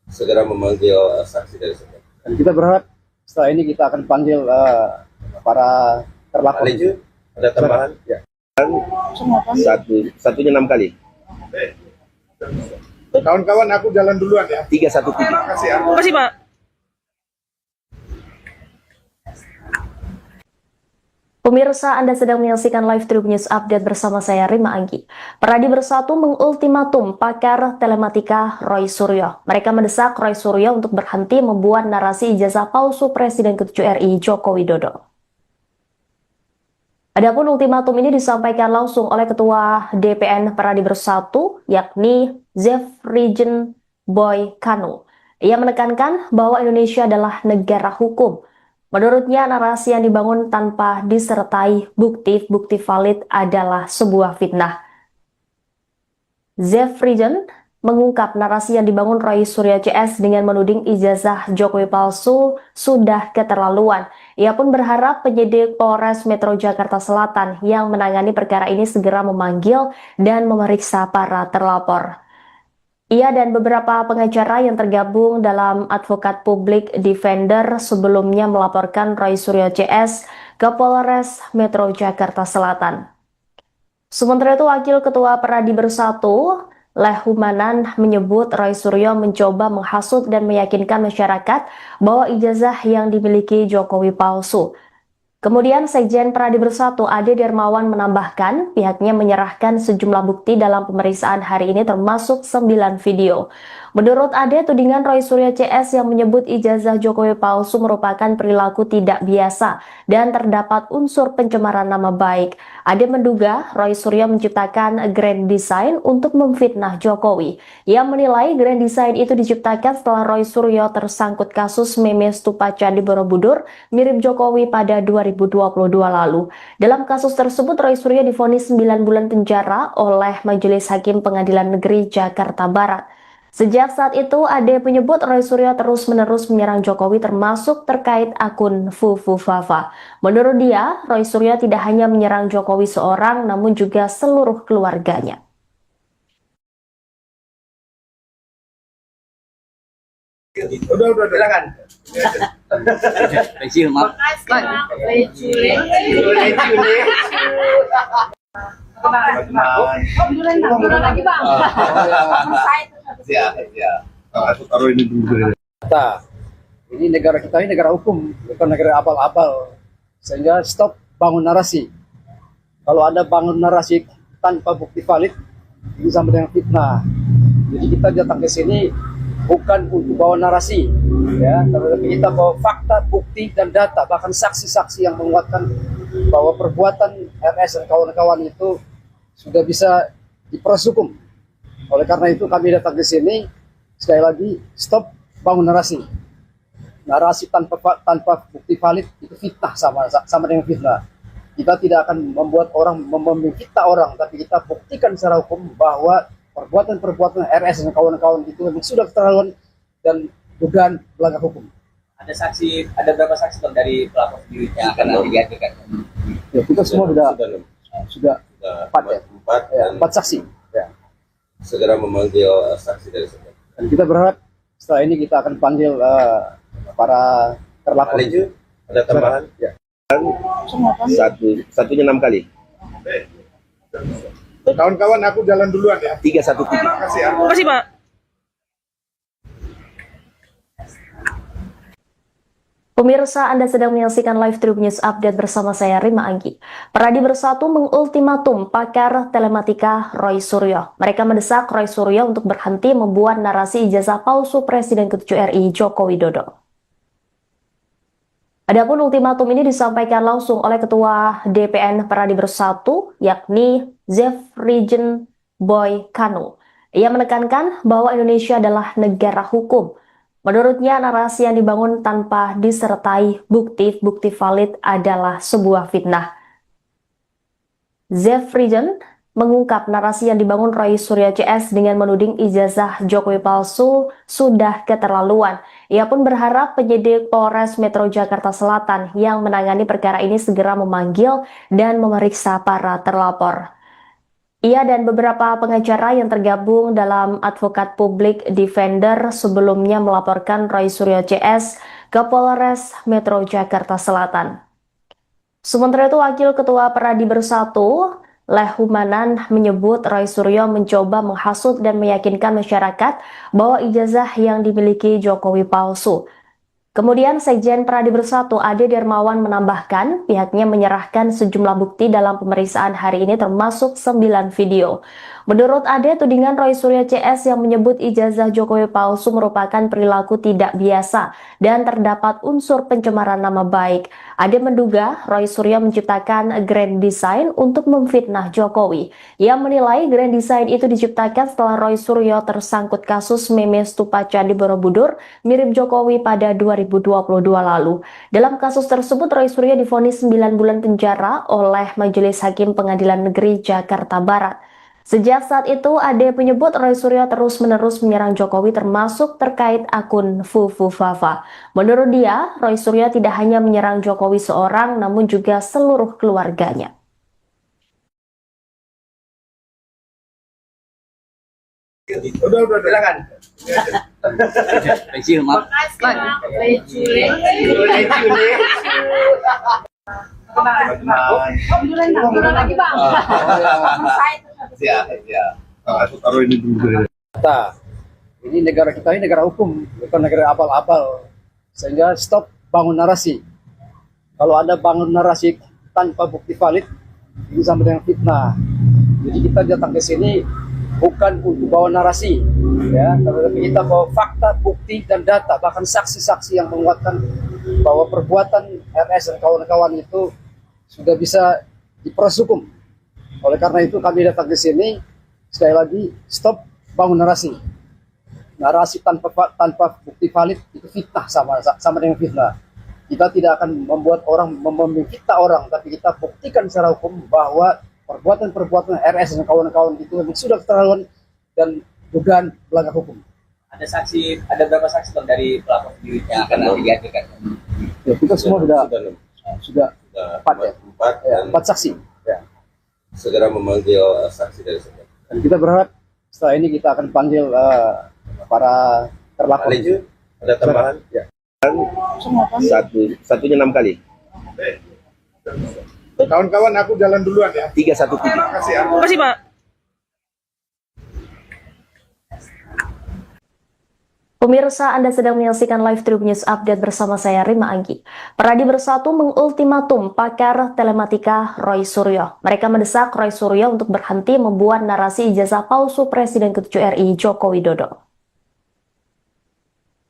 Segera memanggil saksi dari sebelah. Dan kita berharap setelah ini kita akan panggil para terlapor. Ada tambahan? Ya. Satunya 6 kali. Kawan-kawan, aku jalan duluan ya. 313. Makasih ya. Makasih, Pak. Pemirsa, Anda sedang menyaksikan live Tribun News Update bersama saya Rima Anggi. Pradi Bersatu mengultimatum pakar telematika Roy Suryo. Mereka mendesak Roy Suryo untuk berhenti membuat narasi ijazah palsu Presiden ke-7 RI Joko Widodo. Adapun ultimatum ini disampaikan langsung oleh Ketua DPN Pradi Bersatu, yakni Zefrigen Boy Kanu. Ia menekankan bahwa Indonesia adalah negara hukum. Menurutnya, narasi yang dibangun tanpa disertai bukti valid adalah sebuah fitnah. Zefrigen mengungkap narasi yang dibangun Roy Suryo CS dengan menuding ijazah Jokowi palsu sudah keterlaluan. Ia pun berharap penyidik Polres Metro Jakarta Selatan yang menangani perkara ini segera memanggil dan memeriksa para terlapor. Ia dan beberapa pengacara yang tergabung dalam Advokat Public Defender sebelumnya melaporkan Roy Suryo CS ke Polres Metro Jakarta Selatan. Sementara itu, Wakil Ketua Pradi Bersatu, Lehumanan, menyebut Roy Suryo mencoba menghasut dan meyakinkan masyarakat bahwa ijazah yang dimiliki Jokowi palsu. Kemudian Sekjen Pradi Bersatu Ade Dermawan menambahkan pihaknya menyerahkan sejumlah bukti dalam pemeriksaan hari ini termasuk 9 video. Menurut Ade, tudingan Roy Suryo CS yang menyebut ijazah Jokowi palsu merupakan perilaku tidak biasa dan terdapat unsur pencemaran nama baik. Ade menduga Roy Suryo menciptakan grand design untuk memfitnah Jokowi. Ia menilai grand design itu diciptakan setelah Roy Suryo tersangkut kasus meme stupa Candi Borobudur mirip Jokowi pada 2022 lalu. Dalam kasus tersebut, Roy Suryo divonis 9 bulan penjara oleh Majelis Hakim Pengadilan Negeri Jakarta Barat. Sejak saat itu, Ade menyebut Roy Suryo terus-menerus menyerang Jokowi termasuk terkait akun Fufu Fafa. Menurut dia, Roy Suryo tidak hanya menyerang Jokowi seorang, namun juga seluruh keluarganya. Udah, silakan. Pensiun, maaf. Siap. Aku taruh ini dulu. Ini negara kita ini negara hukum, bukan negara abal-abal. Sehingga stop bangun narasi. Kalau ada bangun narasi tanpa bukti valid, ini sama dengan fitnah. Jadi kita datang ke sini bukan untuk bawa narasi, ya, tapi kita bawa fakta, bukti, dan data, bahkan saksi-saksi yang menguatkan bahwa perbuatan RS dan kawan-kawan itu sudah bisa diproses hukum. Oleh karena itu kami datang ke sini, sekali lagi, stop bangun narasi. Narasi tanpa bukti valid itu fitnah, sama dengan fitnah. Kita tidak akan membuat orang memfitnah orang, tapi kita buktikan secara hukum bahwa perbuatan-perbuatan RS dan kawan-kawan itu memang sudah keterlaluan dan dugaan melanggar hukum. Ada berapa saksi Bang dari pelapor sendiri yang akan nanti dihadirkan? Ya, kita semua sudah empat ya, empat ya, dan 4 saksi. Ya. segera memanggil saksi dari sekian. Dan kita berharap setelah ini kita akan panggil para terlapor. Ada tambahan? Ya. Satunya 6 kali. Kawan-kawan aku jalan duluan ya. 313. Terima kasih ya. Terima kasih, Pak. Pemirsa, Anda sedang menyaksikan live Tribun News Update bersama saya, Rima Anggi. Peradi Bersatu mengultimatum pakar telematika Roy Suryo. Mereka mendesak Roy Suryo untuk berhenti membuat narasi ijazah palsu Presiden ke-7 RI Joko Widodo. Adapun ultimatum ini disampaikan langsung oleh Ketua DPN Peradi Bersatu, yakni Zefrijen Boy Kanu. Ia menekankan bahwa Indonesia adalah negara hukum. Menurutnya, narasi yang dibangun tanpa disertai bukti valid adalah sebuah fitnah. Zefrijen mengungkap narasi yang dibangun Roy Suryo CS dengan menuding ijazah Jokowi palsu sudah keterlaluan. Ia pun berharap penyidik Polres Metro Jakarta Selatan yang menangani perkara ini segera memanggil dan memeriksa para terlapor. Ia dan beberapa pengacara yang tergabung dalam Advokat Public Defender sebelumnya melaporkan Roy Suryo CS ke Polres Metro Jakarta Selatan. Sementara itu, Wakil Ketua Peradi Bersatu, Lehumanan, menyebut Roy Suryo mencoba menghasut dan meyakinkan masyarakat bahwa ijazah yang dimiliki Jokowi palsu. Kemudian Sekjen Peradi Bersatu Ade Dermawan menambahkan pihaknya menyerahkan sejumlah bukti dalam pemeriksaan hari ini termasuk 9 video. Menurut Ade, tudingan Roy Suryo CS yang menyebut ijazah Jokowi palsu merupakan perilaku tidak biasa dan terdapat unsur pencemaran nama baik. Ade menduga Roy Suryo menciptakan grand design untuk memfitnah Jokowi. Ia menilai grand design itu diciptakan setelah Roy Suryo tersangkut kasus meme stupa Candi Borobudur mirip Jokowi pada 2022 lalu. Dalam kasus tersebut, Roy Suryo divonis 9 bulan penjara oleh Majelis Hakim Pengadilan Negeri Jakarta Barat. Sejak saat itu, Ade menyebut Roy Suryo terus-menerus menyerang Jokowi termasuk terkait akun Fufu Fafa. Menurut dia, Roy Suryo tidak hanya menyerang Jokowi seorang, namun juga seluruh keluarganya. Udah, silakan. Kecil, Mak. Ya. Aku taruh ini dulu. Kita, ini negara hukum, bukan negara abal-abal. Sehingga stop bangun narasi. Kalau ada bangun narasi tanpa bukti valid, ini sama dengan fitnah. Jadi kita datang ke sini bukan untuk bawa narasi, ya, tapi kita bawa fakta, bukti, dan data, bahkan saksi-saksi yang menguatkan bahwa perbuatan RS dan kawan-kawan itu sudah bisa diproses hukum. Oleh karena itu kami datang ke sini, sekali lagi, stop bangun narasi. Narasi tanpa bukti valid itu fitnah, sama dengan fitnah. Kita tidak akan membuat orang memfitnah orang, tapi kita buktikan secara hukum bahwa perbuatan-perbuatan RS dan kawan-kawan itu memang sudah keterlaluan dan dugaan melanggar hukum. Ada berapa saksi Bang dari pelapor sendiri yang akan nanti dihadirkan? Ya, kita semua sudah empat ya, Empat ya, dan 4 saksi. Ya. segera memanggil saksi dari sekian. Dan kita berharap setelah ini kita akan panggil para terlapor. Ada tambahan? Ya. Satunya 6 kali. Kawan-kawan aku jalan duluan ya. 313. Terima kasih ya. Terima kasih, Pak. Pemirsa, Anda sedang menyaksikan live Tribun News Update bersama saya Rima Anggi. Peradi Bersatu mengultimatum pakar telematika Roy Suryo. Mereka mendesak Roy Suryo untuk berhenti membuat narasi ijazah palsu Presiden ke-7 RI Joko Widodo.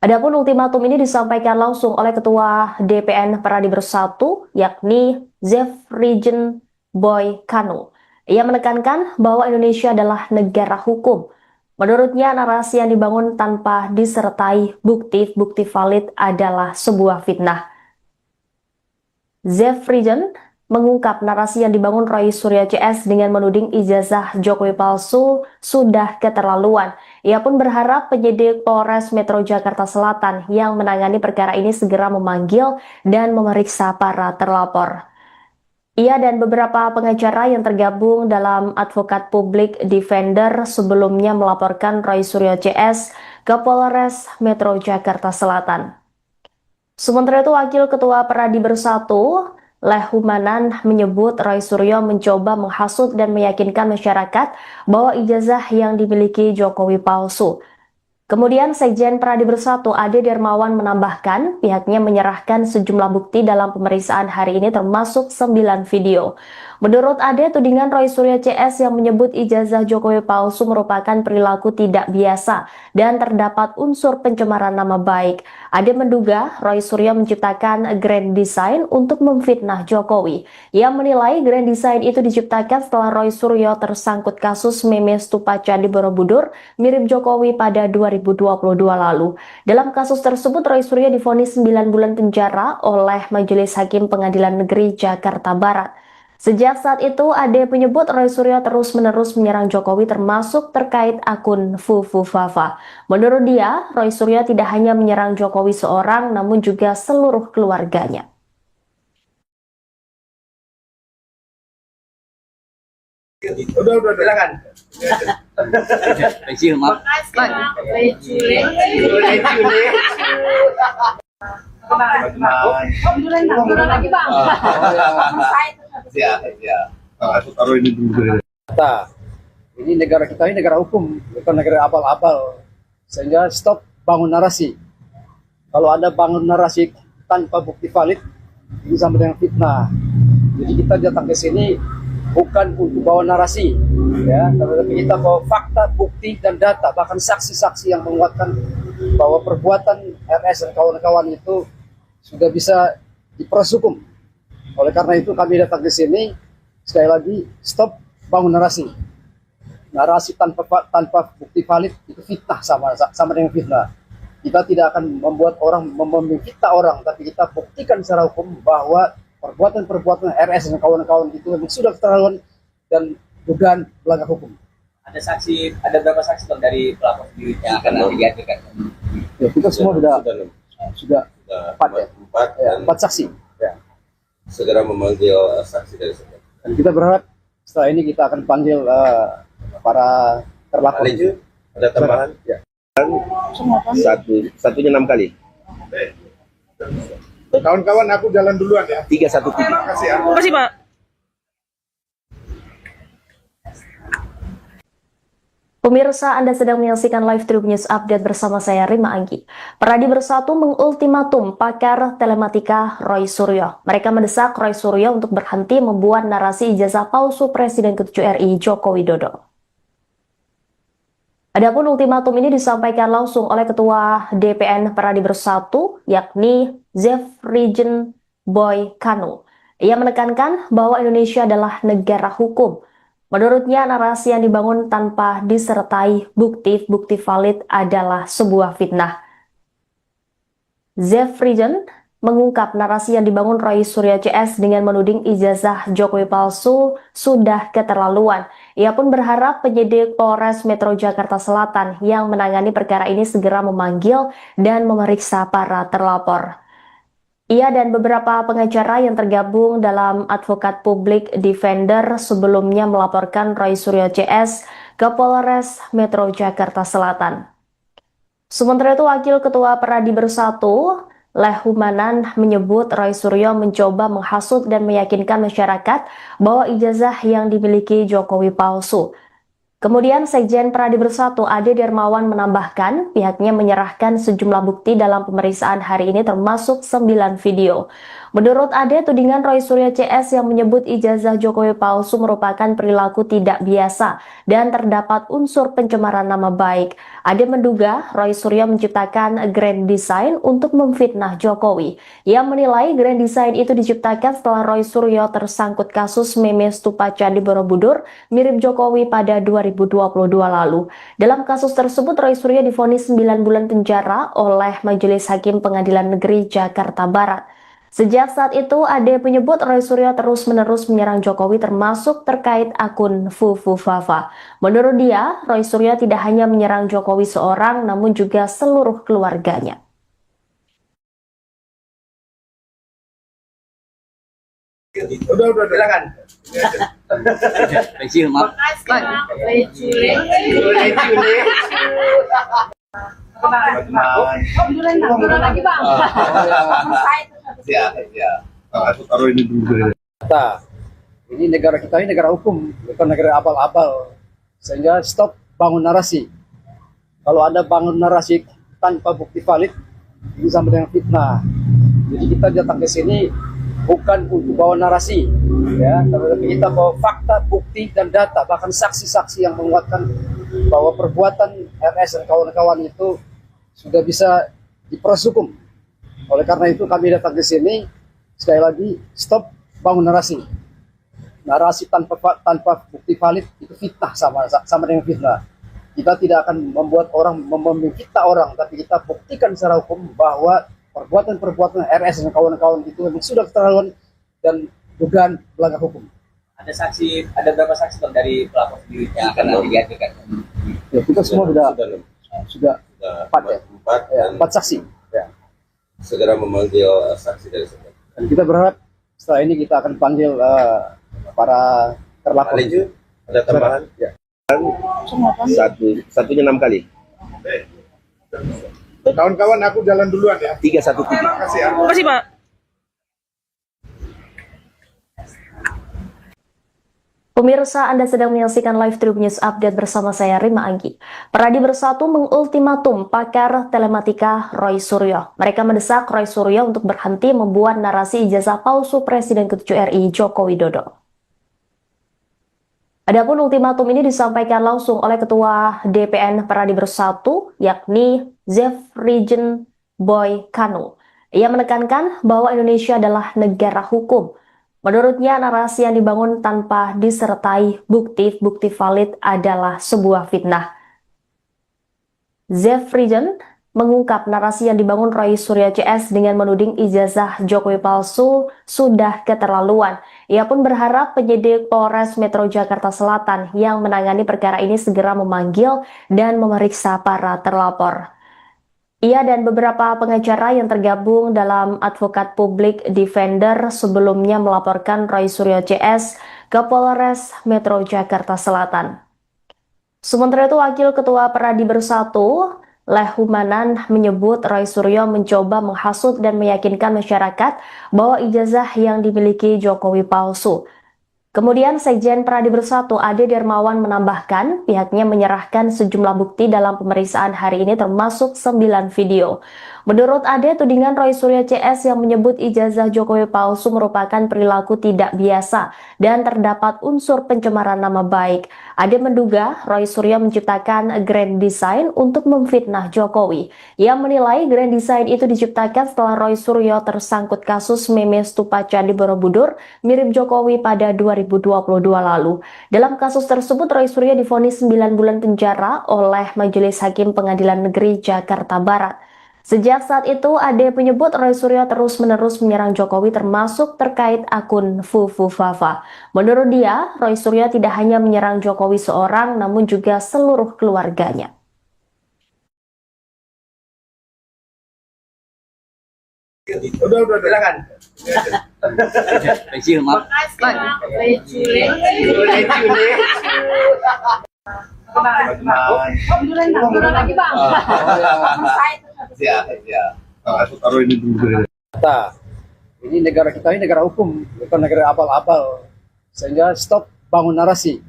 Adapun ultimatum ini disampaikan langsung oleh Ketua DPN Peradi Bersatu, yakni Zefrijen Boy Kanu. Ia menekankan bahwa Indonesia adalah negara hukum. Menurutnya, narasi yang dibangun tanpa disertai bukti-bukti valid adalah sebuah fitnah. Zefrijen mengungkap narasi yang dibangun Roy Suryo CS dengan menuding ijazah Jokowi palsu sudah keterlaluan. Ia pun berharap penyidik Polres Metro Jakarta Selatan yang menangani perkara ini segera memanggil dan memeriksa para terlapor. Ia dan beberapa pengacara yang tergabung dalam Advokat Public Defender sebelumnya melaporkan Roy Suryo CS ke Polres Metro Jakarta Selatan. Sementara itu, Wakil Ketua Peradi Bersatu, Lehumanan, menyebut Roy Suryo mencoba menghasut dan meyakinkan masyarakat bahwa ijazah yang dimiliki Jokowi palsu. Kemudian Sekjen Peradi Bersatu Ade Dermawan menambahkan pihaknya menyerahkan sejumlah bukti dalam pemeriksaan hari ini termasuk 9 video. Menurut Ade, tudingan Roy Suryo CS yang menyebut ijazah Jokowi palsu merupakan perilaku tidak biasa dan terdapat unsur pencemaran nama baik. Ade menduga Roy Suryo menciptakan grand design untuk memfitnah Jokowi. Ia menilai grand design itu diciptakan setelah Roy Suryo tersangkut kasus meme stupa Candi Borobudur mirip Jokowi pada 2022 lalu. Dalam kasus tersebut, Roy Suryo divonis 9 bulan penjara oleh Majelis Hakim Pengadilan Negeri Jakarta Barat. Sejak saat itu, Ade menyebut Roy Suryo terus-menerus menyerang Jokowi termasuk terkait akun Fufu Fafa. Menurut dia, Roy Suryo tidak hanya menyerang Jokowi seorang, namun juga seluruh keluarganya. Udah, silakan. Pensiun, maaf. Siap. Aku taruh ini dulu. Kita, ini negara kita ini negara hukum, bukan negara abal-abal. Sehingga stop bangun narasi. Kalau Anda bangun narasi tanpa bukti valid, ini sama dengan fitnah. Jadi kita datang ke sini bukan untuk bawa narasi, ya, tapi kita bawa fakta, bukti, dan data, bahkan saksi-saksi yang menguatkan bahwa perbuatan RS dan kawan-kawan itu sudah bisa diproses hukum. Oleh karena itu kami datang ke sini, sekali lagi, stop bangun narasi. Narasi tanpa bukti valid itu fitnah, sama dengan fitnah. Kita tidak akan membuat orang memfitnah orang, tapi kita buktikan secara hukum bahwa perbuatan RS dan kawan-kawan itu memang sudah keterlaluan dan dugaan melanggar hukum. Ada berapa saksi Bang, dari pelapor sendiri yang akan nanti dihadirkan? Ya, kita semua sudah empat saksi. Ya. Segera memanggil saksi dari sebelah. Dan kita berharap setelah ini kita akan panggil para terlapor. Ada tambahan? Ya. Satunya 6 kali. Kawan-kawan, aku jalan duluan ya. 317. Terima kasih ya. Terima kasih, Pak. Pemirsa, Anda sedang menyaksikan live Tribun News Update bersama saya Rima Anggi. Peradi Bersatu mengultimatum pakar telematika Roy Suryo. Mereka mendesak Roy Suryo untuk berhenti membuat narasi ijazah palsu Presiden ke-7 RI Joko Widodo. Adapun ultimatum ini disampaikan langsung oleh Ketua DPN Peradi Bersatu, yakni Zefrijen Boy Kanu. Ia menekankan bahwa Indonesia adalah negara hukum. Menurutnya, narasi yang dibangun tanpa disertai bukti-bukti valid adalah sebuah fitnah. Zefrijen mengungkap narasi yang dibangun Roy Suryo CS dengan menuding ijazah Jokowi palsu sudah keterlaluan. Ia pun berharap penyidik Polres Metro Jakarta Selatan yang menangani perkara ini segera memanggil dan memeriksa para terlapor. Ia dan beberapa pengacara yang tergabung dalam Advokat Public Defender sebelumnya melaporkan Roy Suryo CS ke Polres Metro Jakarta Selatan. Sementara itu, Wakil Ketua Peradi Bersatu, Lehumanan, menyebut Roy Suryo mencoba menghasut dan meyakinkan masyarakat bahwa ijazah yang dimiliki Jokowi palsu. Kemudian Sekjen Pradi Bersatu Ade Dermawan menambahkan pihaknya menyerahkan sejumlah bukti dalam pemeriksaan hari ini termasuk 9 video. Menurut Ade, tudingan Roy Suryo CS yang menyebut ijazah Jokowi palsu merupakan perilaku tidak biasa dan terdapat unsur pencemaran nama baik. Ade menduga Roy Suryo menciptakan grand design untuk memfitnah Jokowi. Ia menilai grand design itu diciptakan setelah Roy Suryo tersangkut kasus meme stupa Candi Borobudur mirip Jokowi pada 2022 lalu. Dalam kasus tersebut, Roy Suryo divonis 9 bulan penjara oleh Majelis Hakim Pengadilan Negeri Jakarta Barat. Sejak saat itu, Ade menyebut Roy Suryo terus-menerus menyerang Jokowi termasuk terkait akun Fufu Fafa. Menurut dia, Roy Suryo tidak hanya menyerang Jokowi seorang, namun juga seluruh keluarganya. Udah, silakan. Kecil, maaf. Siap. Aku taruh ini dulu. Kita, ini negara kita ini negara hukum, bukan negara abal-abal. Sehingga stop bangun narasi. Kalau Anda bangun narasi tanpa bukti valid, ini sama dengan fitnah. Jadi kita datang ke sini bukan untuk bawa narasi, ya, tapi kita bawa fakta, bukti, dan data, bahkan saksi-saksi yang menguatkan bahwa perbuatan RS dan kawan-kawan itu sudah bisa diproses hukum. Oleh karena itu kami datang ke sini, sekali lagi, stop bangun narasi. Narasi tanpa bukti valid itu fitnah, sama dengan fitnah. Kita tidak akan membuat orang memfitnah orang, tapi kita buktikan secara hukum bahwa perbuatan-perbuatan RS dan kawan-kawan itu memang sudah keterlaluan dan dugaan melanggar hukum. Ada berapa saksi Bang dari pelapor sendiri yang akan nanti dihadirkan? Ya, kita semua sudah empat ya, Empat dan empat saksi. Ya. segera memanggil saksi dari sekian. Dan kita berharap setelah ini kita akan panggil para terlapor. Ada tambahan? Ya. Satunya 6 kali. Kawan-kawan, aku jalan duluan ya. 313. Terima kasih ya. Terima kasih, Pak. Pemirsa, Anda sedang menyaksikan live Tribun News Update bersama saya Rima Anggi. Pradi Bersatu mengultimatum pakar telematika Roy Suryo. Mereka mendesak Roy Suryo untuk berhenti membuat narasi ijazah palsu Presiden ke-7 RI Joko Widodo. Adapun ultimatum ini disampaikan langsung oleh Ketua DPN Pradi Bersatu, yakni Zefrijen Boy Kanu. Ia menekankan bahwa Indonesia adalah negara hukum. Menurutnya, narasi yang dibangun tanpa disertai bukti valid adalah sebuah fitnah. Zefrijen mengungkap narasi yang dibangun Roy Suryo CS dengan menuding ijazah Jokowi palsu sudah keterlaluan. Ia pun berharap penyidik Polres Metro Jakarta Selatan yang menangani perkara ini segera memanggil dan memeriksa para terlapor. Ia dan beberapa pengacara yang tergabung dalam Advokat Public Defender sebelumnya melaporkan Roy Suryo CS ke Polres Metro Jakarta Selatan. Sementara itu, Wakil Ketua Pradi Bersatu, Lehumanan, menyebut Roy Suryo mencoba menghasut dan meyakinkan masyarakat bahwa ijazah yang dimiliki Jokowi palsu. Kemudian Sekjen Pradi Bersatu Ade Dermawan menambahkan pihaknya menyerahkan sejumlah bukti dalam pemeriksaan hari ini termasuk 9 video. Menurut Ade, tudingan Roy Suryo CS yang menyebut ijazah Jokowi palsu merupakan perilaku tidak biasa dan terdapat unsur pencemaran nama baik. Ade menduga Roy Suryo menciptakan grand design untuk memfitnah Jokowi. Ia menilai grand design itu diciptakan setelah Roy Suryo tersangkut kasus meme stupa Candi Borobudur mirip Jokowi pada 2022 lalu. Dalam kasus tersebut, Roy Suryo divonis 9 bulan penjara oleh Majelis Hakim Pengadilan Negeri Jakarta Barat. Sejak saat itu, Ade menyebut Roy Suryo terus-menerus menyerang Jokowi termasuk terkait akun Fufu Fafa. Menurut dia, Roy Suryo tidak hanya menyerang Jokowi seorang, namun juga seluruh keluarganya. Udah, silakan. Kecil, maaf. Siap. Aku taruh ini dulu. Kita, ini negara kita ini negara hukum, bukan negara abal-abal. Sehingga stop bangun narasi.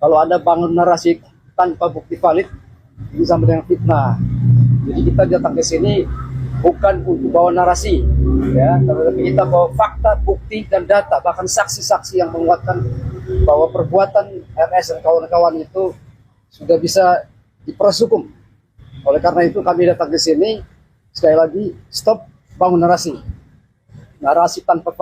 kalau ada bangun narasi tanpa bukti valid, ini sama dengan fitnah. Jadi kita datang ke sini bukan untuk bawa narasi, ya, tapi kita bawa fakta, bukti, dan data, bahkan saksi-saksi yang menguatkan bahwa perbuatan RS dan kawan-kawan itu sudah bisa diproses hukum. Oleh karena itu kami datang ke sini, sekali lagi, stop bangun narasi. Narasi tanpa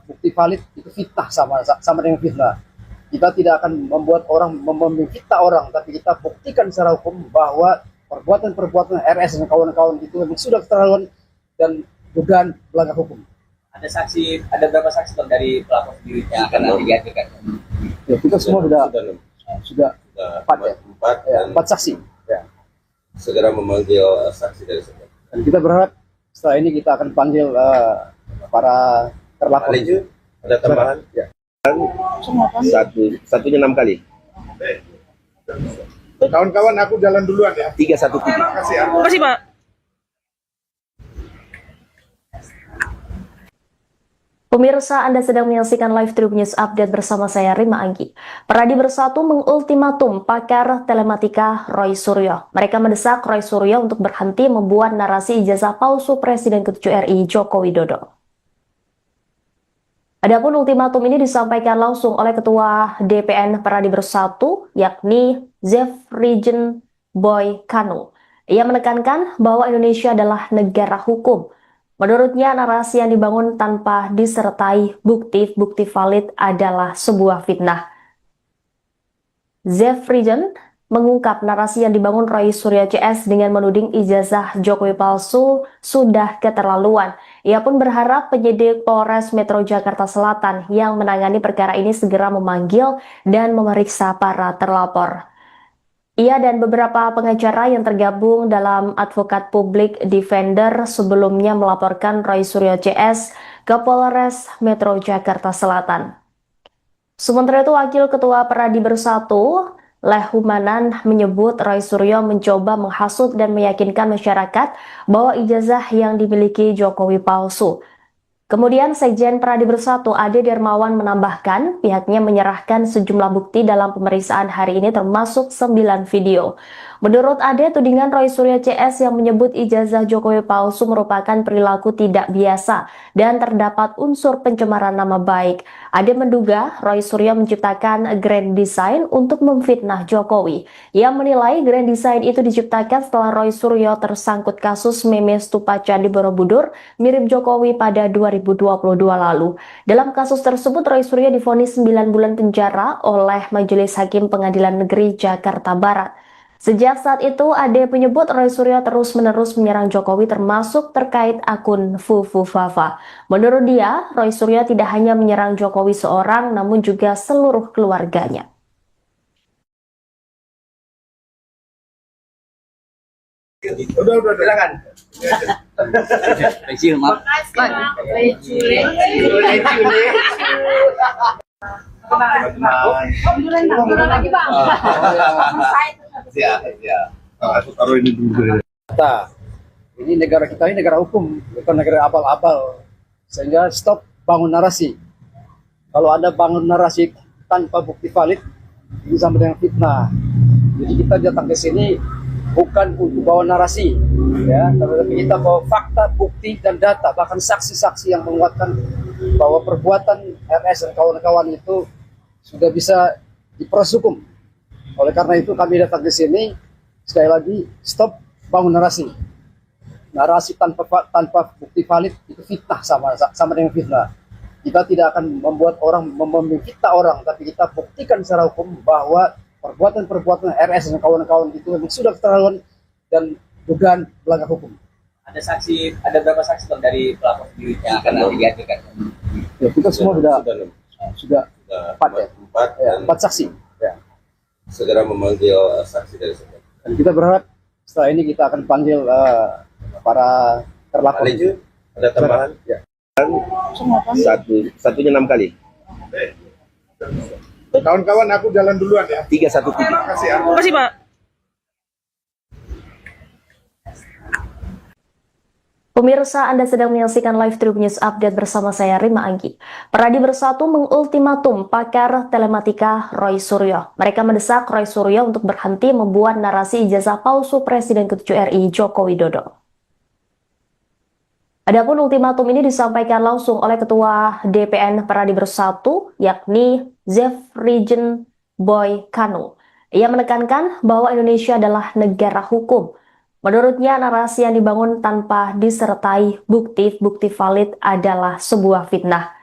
bukti valid itu fitnah, sama dengan fitnah. Kita tidak akan membuat orang memfitnah orang, tapi kita buktikan secara hukum bahwa perbuatan-perbuatan RS dan kawan-kawan itu memang sudah keterlaluan dan dugaan melanggar hukum. Ada berapa saksi Bang dari pelapor sendiri yang akan nanti dihadirkan? Ya, kita semua sudah empat saksi. Ya. Segera memanggil saksi dari sekian. Dan kita berharap setelah ini kita akan panggil para terlapor. Ada tambahan? Ya. Satunya 6 kali. Kawan-kawan aku jalan duluan ya. 313. Terima kasih ya. Makasih, Pak. Pemirsa, Anda sedang menyaksikan live Tribun News Update bersama saya, Rima Anggi. Peradi Bersatu mengultimatum pakar telematika Roy Suryo. Mereka mendesak Roy Suryo untuk berhenti membuat narasi ijazah palsu Presiden ke-7 RI Joko Widodo. Adapun ultimatum ini disampaikan langsung oleh Ketua DPN Peradi Bersatu, yakni Zefrijen Boy Kanu. Ia menekankan bahwa Indonesia adalah negara hukum. Menurutnya, narasi yang dibangun tanpa disertai bukti valid adalah sebuah fitnah. Zefrijen mengungkap narasi yang dibangun Roy Suryo CS dengan menuding ijazah Jokowi palsu sudah keterlaluan. Ia pun berharap penyidik Polres Metro Jakarta Selatan yang menangani perkara ini segera memanggil dan memeriksa para terlapor. Ia dan beberapa pengacara yang tergabung dalam Advokat Public Defender sebelumnya melaporkan Roy Suryo CS ke Polres Metro Jakarta Selatan. Sementara itu, Wakil Ketua Peradi Bersatu, Lehumanan, menyebut Roy Suryo mencoba menghasut dan meyakinkan masyarakat bahwa ijazah yang dimiliki Jokowi palsu. Kemudian Sekjen Peradi Bersatu Ade Darmawan menambahkan pihaknya menyerahkan sejumlah bukti dalam pemeriksaan hari ini termasuk 9 video. Menurut Ade, tudingan Roy Suryo CS yang menyebut ijazah Jokowi palsu merupakan perilaku tidak biasa dan terdapat unsur pencemaran nama baik. Ade menduga Roy Suryo menciptakan grand design untuk memfitnah Jokowi. Ia menilai grand design itu diciptakan setelah Roy Suryo tersangkut kasus meme stupa Candi Borobudur mirip Jokowi pada 2022 lalu. Dalam kasus tersebut, Roy Suryo divonis 9 bulan penjara oleh Majelis Hakim Pengadilan Negeri Jakarta Barat. Sejak saat itu, Ade menyebut Roy Suryo terus-menerus menyerang Jokowi termasuk terkait akun Fufu Fafa. Menurut dia, Roy Suryo tidak hanya menyerang Jokowi seorang, namun juga seluruh keluarganya. Udah, silakan. Kecil, maaf. Ya. Aku taruh ini dulu. Kita, ini negara kita ini negara hukum, bukan negara abal-abal. Sehingga stop bangun narasi. Kalau ada bangun narasi tanpa bukti valid, ini sama dengan fitnah. Jadi kita datang ke sini bukan untuk bawa narasi, ya, tapi kita bawa fakta, bukti, dan data, bahkan saksi-saksi yang menguatkan bahwa perbuatan RS dan kawan-kawan itu sudah bisa diproses hukum. Oleh karena itu kami datang ke sini, sekali lagi, stop bangun narasi. Narasi tanpa bukti valid itu fitnah, sama dengan fitnah. Kita tidak akan membuat orang memfitnah orang, tapi kita buktikan secara hukum bahwa perbuatan-perbuatan RS dan kawan-kawan itu memang sudah keterlaluan dan dugaan melanggar hukum. Ada berapa saksi Bang dari pelapor sendiri yang akan nanti dihadirkan? Ya, kita semua sudah empat saksi. Ya. Segera memanggil saksi dari sekian. Dan kita berharap setelah ini kita akan panggil para terlapor. Ada tambahan? Ya. Satunya 6 kali. Kawan-kawan aku jalan duluan ya. 313. Terima kasih ya. Makasih, Pak. Pemirsa, Anda sedang menyaksikan live Tribun News Update bersama saya Rima Anggi. Peradi Bersatu mengultimatum pakar telematika Roy Suryo. Mereka mendesak Roy Suryo untuk berhenti membuat narasi ijazah palsu Presiden ke-7 RI Joko Widodo. Adapun ultimatum ini disampaikan langsung oleh Ketua DPN Peradi Bersatu, yakni Zefrijen Boy Kanu. Ia menekankan bahwa Indonesia adalah negara hukum. Menurutnya, narasi yang dibangun tanpa disertai bukti-bukti valid adalah sebuah fitnah.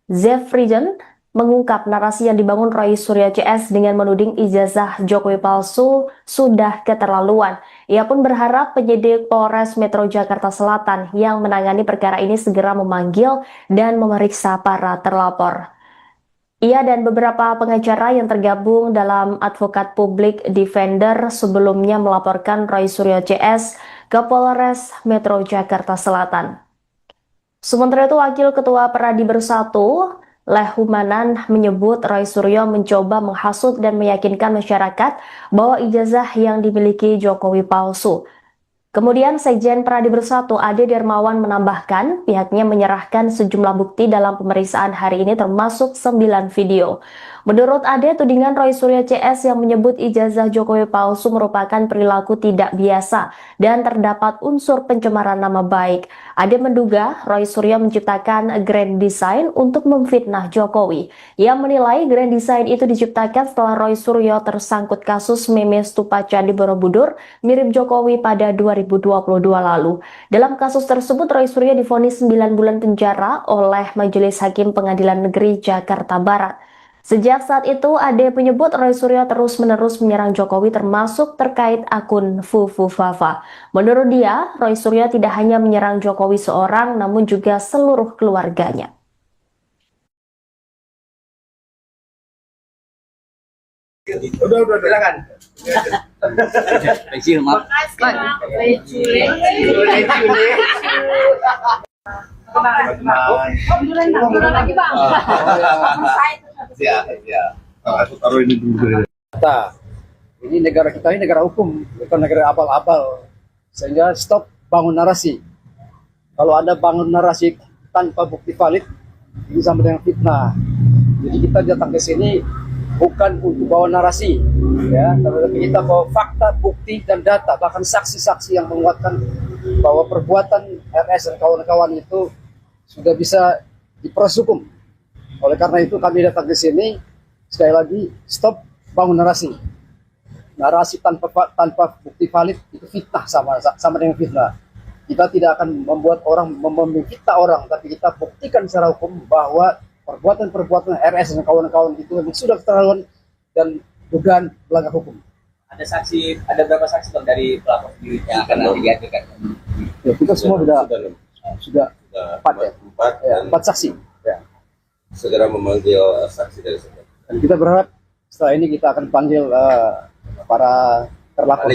Zefrijen mengungkap narasi yang dibangun Roy Suryo CS dengan menuding ijazah Jokowi palsu sudah keterlaluan. Ia pun berharap penyidik Polres Metro Jakarta Selatan yang menangani perkara ini segera memanggil dan memeriksa para terlapor. Ia dan beberapa pengacara yang tergabung dalam Advokat Publik Defender sebelumnya melaporkan Roy Suryo CS ke Polres Metro Jakarta Selatan. Sementara itu, Wakil Ketua Peradi Bersatu, Lehumanan, menyebut Roy Suryo mencoba menghasut dan meyakinkan masyarakat bahwa ijazah yang dimiliki Jokowi palsu. Kemudian Sekjen Peradi Bersatu Ade Dermawan menambahkan pihaknya menyerahkan sejumlah bukti dalam pemeriksaan hari ini termasuk 9 video. Menurut Ade, tudingan Roy Suryo CS yang menyebut ijazah Jokowi palsu merupakan perilaku tidak biasa dan terdapat unsur pencemaran nama baik. Ade menduga Roy Suryo menciptakan grand design untuk memfitnah Jokowi. Ia menilai grand design itu diciptakan setelah Roy Suryo tersangkut kasus meme stupa Candi Borobudur mirip Jokowi pada 2022 lalu. Dalam kasus tersebut, Roy Suryo divonis 9 bulan penjara oleh Majelis Hakim Pengadilan Negeri Jakarta Barat. Sejak saat itu, Ade menyebut Roy Suryo terus-menerus menyerang Jokowi termasuk terkait akun Fufu Fafa. Menurut dia, Roy Suryo tidak hanya menyerang Jokowi seorang, namun juga seluruh keluarganya. Udah, silakan. Pensil, maaf. Siap. Aku taruh ini dulu. Ini negara kita ini negara hukum, bukan negara abal-abal. Sehingga stop bangun narasi. Kalau Anda bangun narasi tanpa bukti valid, ini sama dengan fitnah. Jadi kita datang ke sini bukan untuk bawa narasi, ya, tapi kita bawa fakta, bukti, dan data, bahkan saksi-saksi yang menguatkan bahwa perbuatan RS dan kawan-kawan itu sudah bisa diproses hukum. Oleh karena itu kami datang ke sini, sekali lagi, stop bangun narasi. Narasi tanpa bukti valid itu fitnah, sama dengan fitnah. Kita tidak akan membuat orang memfitnah orang, tapi kita buktikan secara hukum bahwa perbuatan RS dan kawan-kawan itu memang sudah keterlaluan dan dugaan melanggar hukum. Ada berapa saksi Bang, dari pelapor sendiri yang akan nanti dihadirkan? Ya, kita semua sudah empat saksi. Ya. Segera memanggil saksi dari sebelah. Dan kita berharap setelah ini kita akan panggil para terlapor.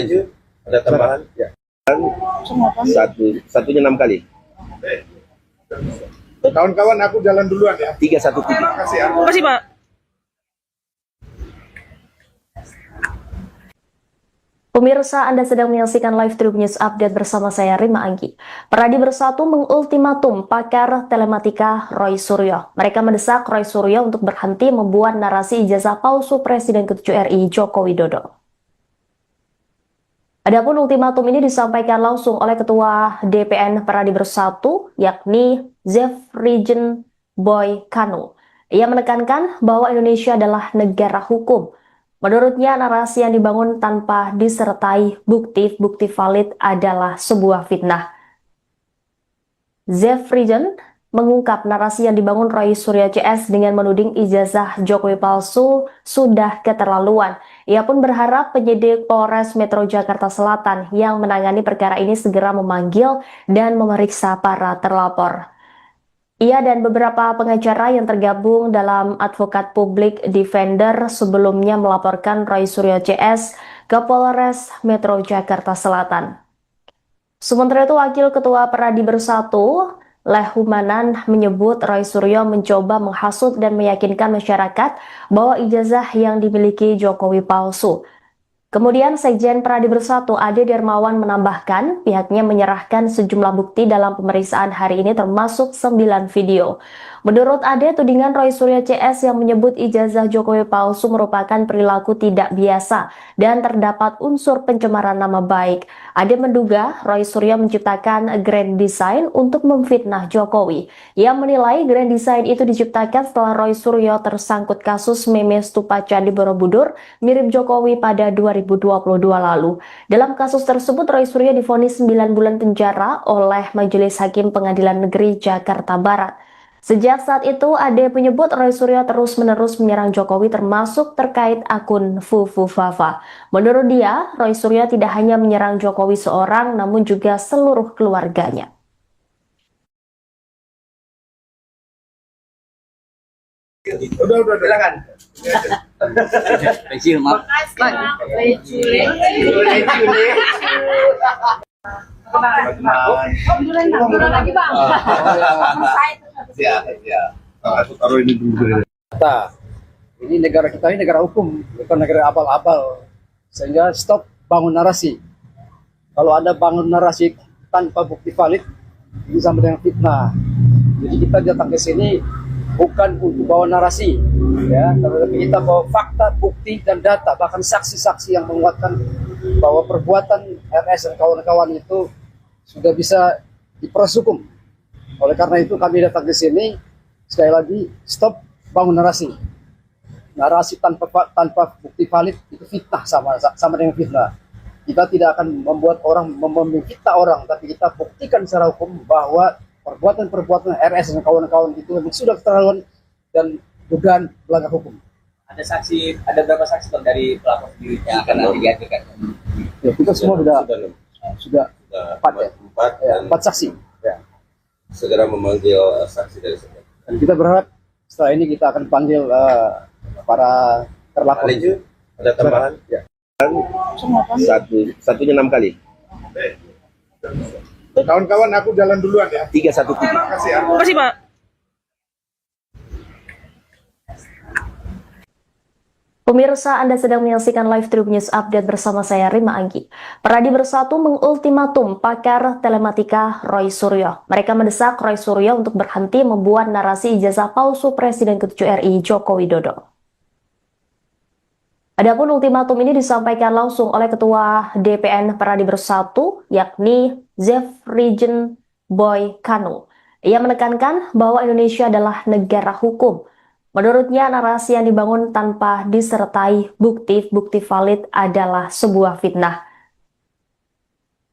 Ada tambahan? Ya. Satunya 6 kali. Kawan-kawan, aku jalan duluan ya. 313. Terima kasih ya. Terima kasih, Pak. Pemirsa, Anda sedang menyaksikan live Tribun News Update bersama saya Rima Anggi. Peradi Bersatu mengultimatum pakar telematika Roy Suryo. Mereka mendesak Roy Suryo untuk berhenti membuat narasi ijazah palsu Presiden ke-7 RI Joko Widodo. Adapun ultimatum ini disampaikan langsung oleh Ketua DPN Peradi Bersatu, yakni Zefrijen Boy Kanu. Ia menekankan bahwa Indonesia adalah negara hukum. Menurutnya, narasi yang dibangun tanpa disertai bukti-bukti valid adalah sebuah fitnah. Zefrijen mengungkap narasi yang dibangun Roy Suryo CS dengan menuding ijazah Jokowi palsu sudah keterlaluan. Ia pun berharap penyidik Polres Metro Jakarta Selatan yang menangani perkara ini segera memanggil dan memeriksa para terlapor. Ia dan beberapa pengacara yang tergabung dalam Advokat Publik Defender sebelumnya melaporkan Roy Suryo CS ke Polres Metro Jakarta Selatan. Sementara itu, Wakil Ketua Peradi Bersatu, Lehumanan, menyebut Roy Suryo mencoba menghasut dan meyakinkan masyarakat bahwa ijazah yang dimiliki Jokowi palsu. Kemudian Sekjen Pradi Bersatu Ade Darmawan menambahkan pihaknya menyerahkan sejumlah bukti dalam pemeriksaan hari ini termasuk 9 video. Menurut Ade, tudingan Roy Suryo CS yang menyebut ijazah Jokowi palsu merupakan perilaku tidak biasa dan terdapat unsur pencemaran nama baik. Ade menduga Roy Suryo menciptakan grand design untuk memfitnah Jokowi. Ia menilai grand design itu diciptakan setelah Roy Suryo tersangkut kasus meme stupa Candi Borobudur mirip Jokowi pada 2022 lalu. Dalam kasus tersebut, Roy Suryo divonis 9 bulan penjara oleh Majelis Hakim Pengadilan Negeri Jakarta Barat. Sejak saat itu, Ade menyebut Roy Suryo terus-menerus menyerang Jokowi termasuk terkait akun Fufu Fafa. Menurut dia, Roy Suryo tidak hanya menyerang Jokowi seorang, namun juga seluruh keluarganya. Udah, silakan. Kecil, maaf. Siap. Aku taruh ini dulu. Kita, ini negara kita ini negara hukum, bukan negara abal-abal. Sehingga stop bangun narasi. Kalau ada bangun narasi tanpa bukti valid, ini sama dengan fitnah. Jadi kita datang ke sini bukan untuk bawa narasi, ya, tapi kita bawa fakta, bukti, dan data, bahkan saksi-saksi yang menguatkan bahwa perbuatan RS dan kawan-kawan itu sudah bisa diproses hukum. Oleh karena itu kami datang ke sini, sekali lagi, stop bangun narasi. Narasi tanpa bukti valid itu fitnah, sama dengan fitnah. Kita tidak akan membuat orang memfitnah orang, tapi kita buktikan secara hukum bahwa perbuatan-perbuatan RS dan kawan-kawan itu memang sudah keterlaluan dan dugaan melanggar hukum. Ada berapa saksi Bang dari pelapor sendiri yang akan nanti dihadirkan? Ya, kita semua sudah empat saksi. Ya. Segera memanggil saksi dari sekian. Dan kita berharap setelah ini kita akan panggil para terlapor. Ada tambahan? Ya. Satunya 6 kali. Kawan-kawan, aku jalan duluan ya. 313. Terima kasih ya. Terima kasih, Pak. Pemirsa, Anda sedang menyaksikan live Tribun News Update bersama saya, Rima Anggi. Pradi Bersatu mengultimatum pakar telematika Roy Suryo. Mereka mendesak Roy Suryo untuk berhenti membuat narasi ijazah palsu Presiden ke-7 RI Joko Widodo. Adapun ultimatum ini disampaikan langsung oleh Ketua DPN Pradi Bersatu, yakni Zefrijen Boy Kanu. Ia menekankan bahwa Indonesia adalah negara hukum. Menurutnya, narasi yang dibangun tanpa disertai bukti valid adalah sebuah fitnah.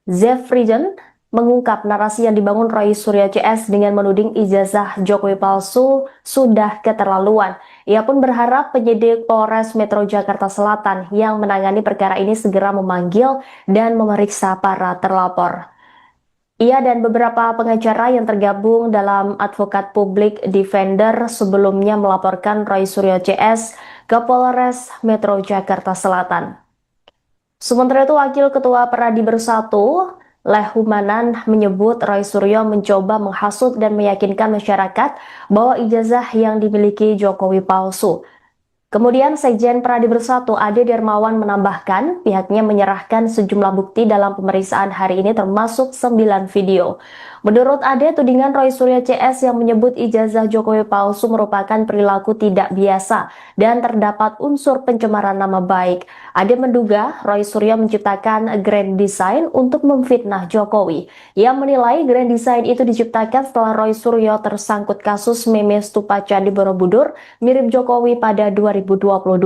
Zefrijen mengungkap narasi yang dibangun Roy Suryo CS dengan menuding ijazah Jokowi palsu sudah keterlaluan. Ia pun berharap penyidik Polres Metro Jakarta Selatan yang menangani perkara ini segera memanggil dan memeriksa para terlapor. Ia dan beberapa pengacara yang tergabung dalam Advokat Public Defender sebelumnya melaporkan Roy Suryo CS ke Polres Metro Jakarta Selatan. Sementara itu, Wakil Ketua Pradi Bersatu, Lehumanan, menyebut Roy Suryo mencoba menghasut dan meyakinkan masyarakat bahwa ijazah yang dimiliki Jokowi palsu. Kemudian Sekjen Pradi Bersatu Ade Darmawan menambahkan pihaknya menyerahkan sejumlah bukti dalam pemeriksaan hari ini termasuk 9 video. Menurut Ade, tudingan Roy Suryo CS yang menyebut ijazah Jokowi palsu merupakan perilaku tidak biasa dan terdapat unsur pencemaran nama baik. Ade menduga Roy Suryo menciptakan grand design untuk memfitnah Jokowi. Ia menilai grand design itu diciptakan setelah Roy Suryo tersangkut kasus meme stupa Candi Borobudur mirip Jokowi pada 2022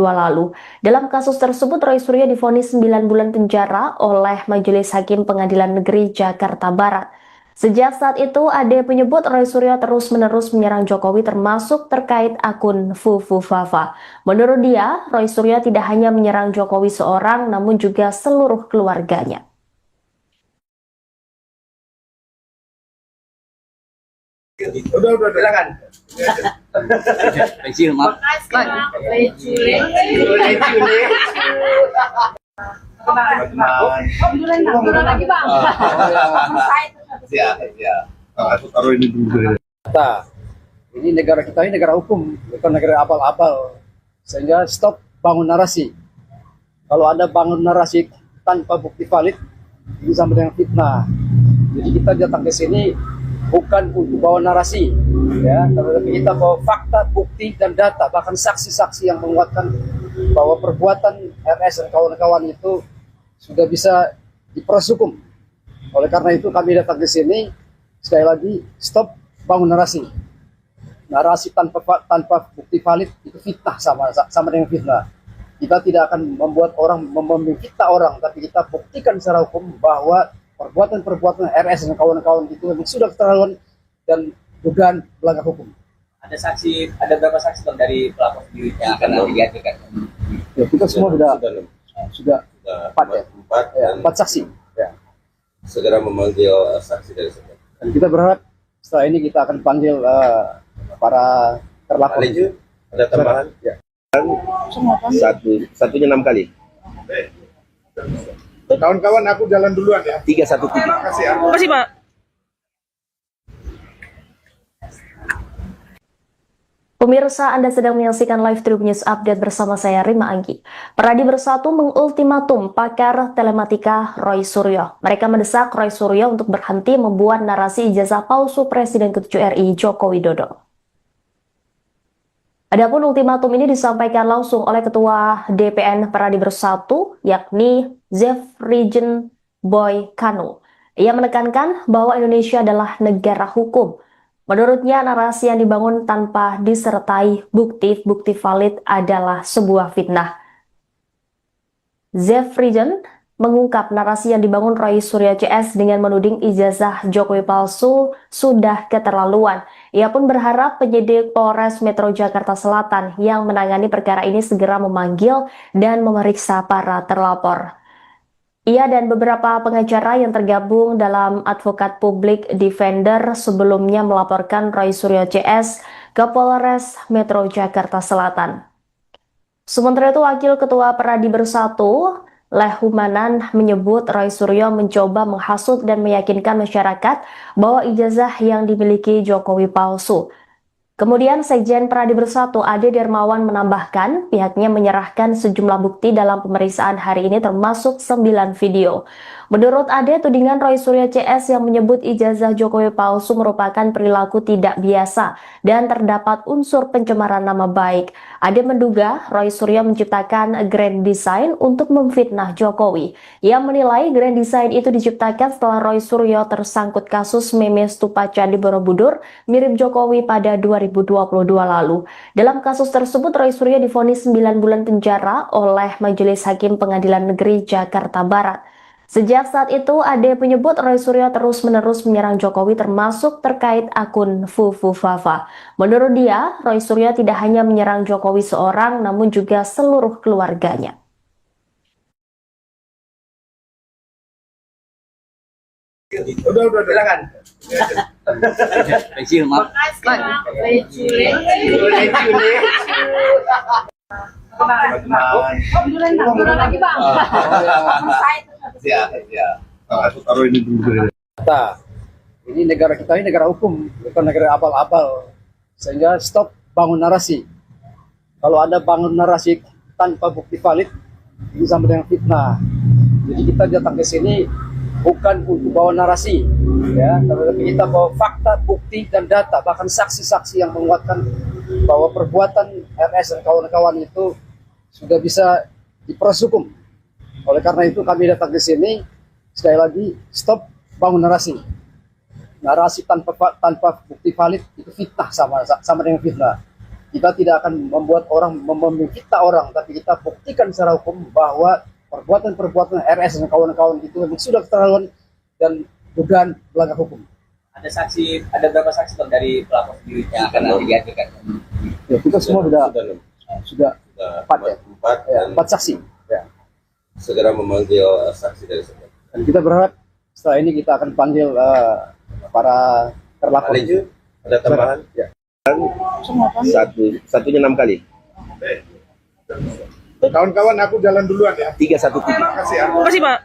lalu. Dalam kasus tersebut, Roy Suryo divonis 9 bulan penjara oleh Majelis Hakim Pengadilan Negeri Jakarta Barat. Sejak saat itu, Ade menyebut Roy Suryo terus-menerus menyerang Jokowi termasuk terkait akun Fufu Fafa. Menurut dia, Roy Suryo tidak hanya menyerang Jokowi seorang, namun juga seluruh keluarganya. Udah, silakan. Kecil, maaf. Siap. Aku taruh ini dulu. Kita, ini negara kita ini negara hukum, bukan negara abal-abal. Sehingga stop bangun narasi. kalau ada bangun narasi tanpa bukti valid, ini sama dengan fitnah. Jadi kita datang ke sini bukan untuk bawa narasi, ya, tapi kita bawa fakta, bukti, dan data, bahkan saksi-saksi yang menguatkan bahwa perbuatan RS dan kawan-kawan itu sudah bisa diproses hukum. Oleh karena itu kami datang ke sini, sekali lagi, stop bangun narasi. Narasi tanpa bukti valid itu fitnah, sama dengan fitnah. Kita tidak akan membuat orang memfitnah orang, tapi kita buktikan secara hukum bahwa perbuatan RS dan kawan-kawan itu memang sudah keterlaluan dan dugaan melanggar hukum. Ada berapa saksi bang dari pelapor video yang akan nanti dihadirkan? Ya, kita semua sudah empat saksi. Ya. Segera memanggil saksi dari sekian. Dan kita berharap setelah ini kita akan panggil para terlapor. Ada tambahan? Ya. Satunya 6 kali. Kawan-kawan aku jalan duluan ya. 317. Terima kasih ya. Makasih, Pak. Pemirsa, Anda sedang menyaksikan live Tribun News Update bersama saya Rima Anggi. Peradi Bersatu mengultimatum pakar telematika Roy Suryo. Mereka mendesak Roy Suryo untuk berhenti membuat narasi ijazah palsu Presiden ke-7 RI Joko Widodo. Adapun ultimatum ini disampaikan langsung oleh Ketua DPN Peradi Bersatu, yakni Zefrijen Boy Kanu. Ia menekankan bahwa Indonesia adalah negara hukum. Menurutnya, narasi yang dibangun tanpa disertai bukti valid adalah sebuah fitnah. Zefrijen mengungkap narasi yang dibangun Roy Suryo CS dengan menuding ijazah Jokowi palsu sudah keterlaluan. Ia pun berharap penyidik Polres Metro Jakarta Selatan yang menangani perkara ini segera memanggil dan memeriksa para terlapor. Ia dan beberapa pengacara yang tergabung dalam Advokat Public Defender sebelumnya melaporkan Roy Suryo CS ke Polres Metro Jakarta Selatan. Sementara itu, Wakil Ketua Peradi Bersatu, Lehumanan, menyebut Roy Suryo mencoba menghasut dan meyakinkan masyarakat bahwa ijazah yang dimiliki Jokowi palsu. Kemudian Sekjen Peradi Bersatu Ade Darmawan menambahkan pihaknya menyerahkan sejumlah bukti dalam pemeriksaan hari ini termasuk 9 video. Menurut Ade, tudingan Roy Suryo CS yang menyebut ijazah Jokowi palsu merupakan perilaku tidak biasa dan terdapat unsur pencemaran nama baik. Ade menduga Roy Suryo menciptakan grand design untuk memfitnah Jokowi. Ia menilai grand design itu diciptakan setelah Roy Suryo tersangkut kasus meme stupa Candi Borobudur mirip Jokowi pada 2022 lalu. Dalam kasus tersebut, Roy Suryo divonis 9 bulan penjara oleh Majelis Hakim Pengadilan Negeri Jakarta Barat. Sejak saat itu, Ade menyebut Roy Suryo terus-menerus menyerang Jokowi termasuk terkait akun Fufu Fafa. Menurut dia, Roy Suryo tidak hanya menyerang Jokowi seorang, namun juga seluruh keluarganya. Udah, silakan. Pensiun, maaf. Ya. Aku taruh ini dulu. Ini negara kita ini negara hukum, bukan negara abal-abal. Sehingga stop bangun narasi. Kalau ada bangun narasi tanpa bukti valid, ini sama dengan fitnah. Jadi kita datang ke sini bukan untuk bawa narasi, ya, tapi kita bawa fakta, bukti, dan data, bahkan saksi-saksi yang menguatkan bahwa perbuatan RS dan kawan-kawan itu sudah bisa diproses hukum. Oleh karena itu kami datang ke sini, sekali lagi, stop bangun narasi. Narasi tanpa bukti valid itu fitnah, sama dengan fitnah. Kita tidak akan membuat orang memfitnah orang, tapi kita buktikan secara hukum bahwa perbuatan RS dan kawan-kawan itu memang sudah keterlaluan dan dugaan melanggar hukum. Ada berapa saksi bang dari pelapor video yang akan nanti dihadirkan? Ya, kita semua sudah empat saksi. Ya. Segera memanggil saksi dari sekian. Dan kita berharap setelah ini kita akan panggil para terlapor. Ada tambahan? Ya. Satunya 6 kali. Kawan-kawan aku jalan duluan ya. 317. Terima kasih ya. Makasih, Pak.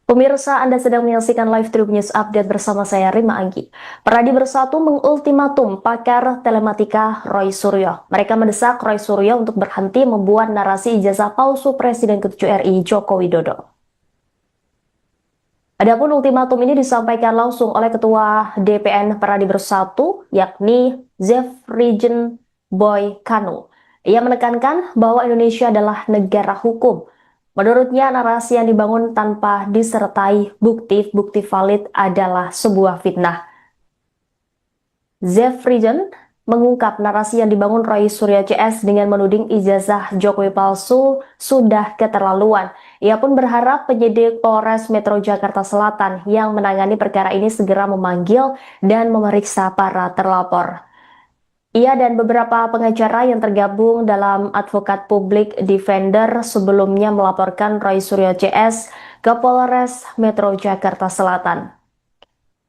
Pemirsa, Anda sedang menyaksikan live Tribun News Update bersama saya Rima Anggi. Peradi Bersatu mengultimatum pakar telematika Roy Suryo. Mereka mendesak Roy Suryo untuk berhenti membuat narasi ijazah palsu Presiden ke-7 RI Joko Widodo. Adapun ultimatum ini disampaikan langsung oleh Ketua DPN Peradi Bersatu, yakni Zefrijen Boy Kanu. Ia menekankan bahwa Indonesia adalah negara hukum. Menurutnya, narasi yang dibangun tanpa disertai bukti valid adalah sebuah fitnah. Zefrijen mengungkap narasi yang dibangun Roy Suryo CS dengan menuding ijazah Jokowi palsu sudah keterlaluan. Ia pun berharap penyidik Polres Metro Jakarta Selatan yang menangani perkara ini segera memanggil dan memeriksa para terlapor. Ia dan beberapa pengacara yang tergabung dalam Advokat Publik Defender sebelumnya melaporkan Roy Suryo CS ke Polres Metro Jakarta Selatan.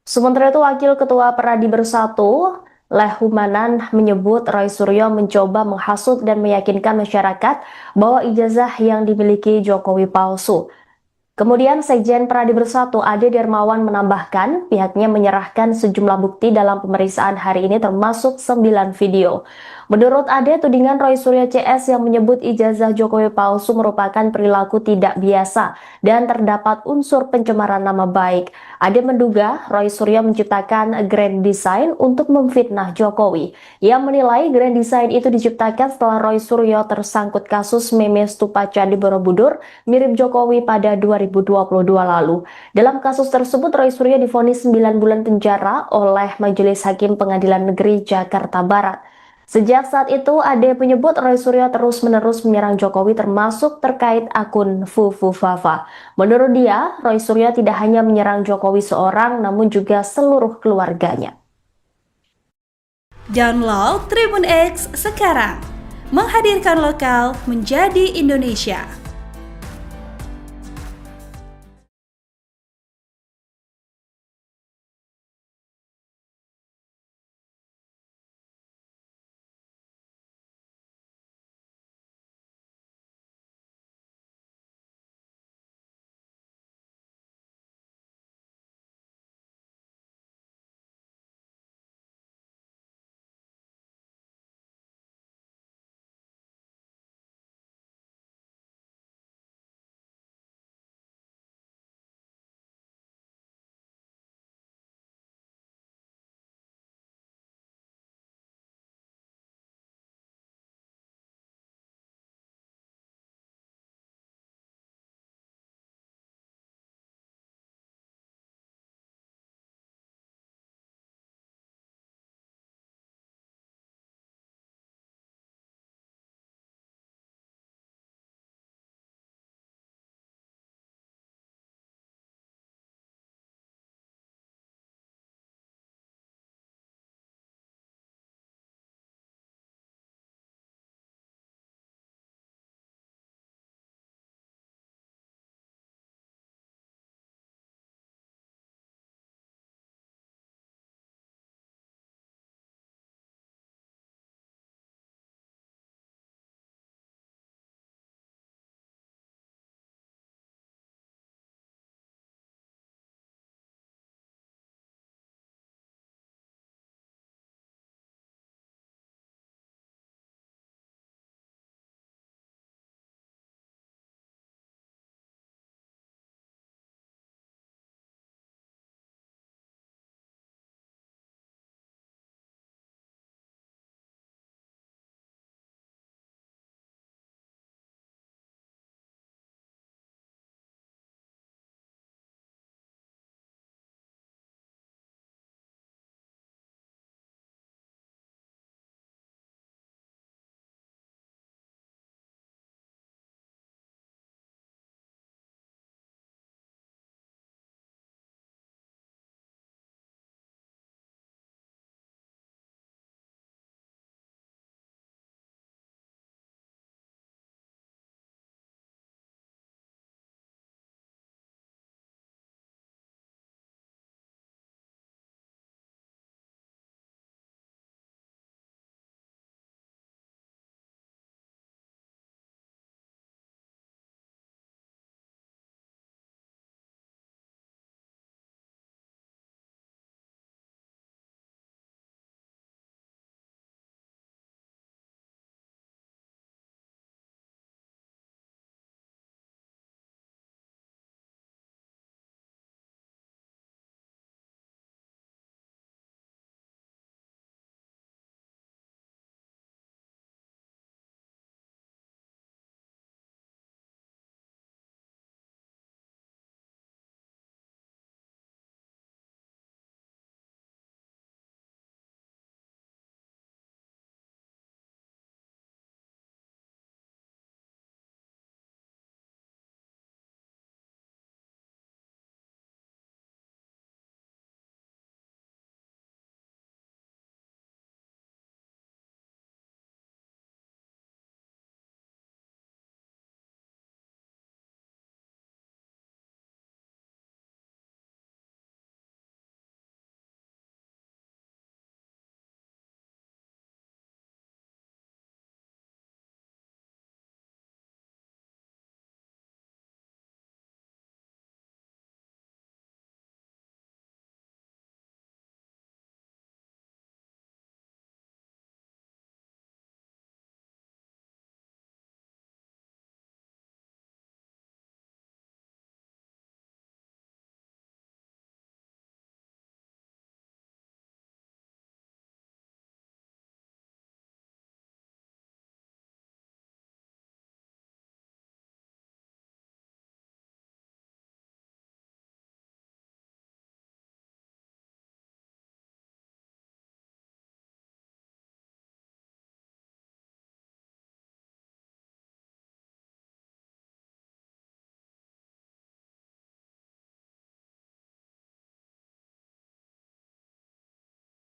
Sementara itu, Wakil Ketua Peradi Bersatu, Lehumanan, menyebut Roy Suryo mencoba menghasut dan meyakinkan masyarakat bahwa ijazah yang dimiliki Jokowi palsu. Kemudian Sekjen Peradi Bersatu Ade Dermawan menambahkan pihaknya menyerahkan sejumlah bukti dalam pemeriksaan hari ini termasuk 9 video. Menurut Ade, tudingan Roy Suryo CS yang menyebut ijazah Jokowi palsu merupakan perilaku tidak biasa dan terdapat unsur pencemaran nama baik. Ade menduga Roy Suryo menciptakan grand design untuk memfitnah Jokowi. Ia menilai grand design itu diciptakan setelah Roy Suryo tersangkut kasus meme stupa Candi Borobudur mirip Jokowi pada 2022 lalu. Dalam kasus tersebut, Roy Suryo divonis 9 bulan penjara oleh Majelis Hakim Pengadilan Negeri Jakarta Barat. Sejak saat itu, Ade menyebut Roy Suryo terus-menerus menyerang Jokowi termasuk terkait akun Fufu Fafa. Menurut dia, Roy Suryo tidak hanya menyerang Jokowi seorang, namun juga seluruh keluarganya. Download Tribun X sekarang, menghadirkan lokal menjadi Indonesia.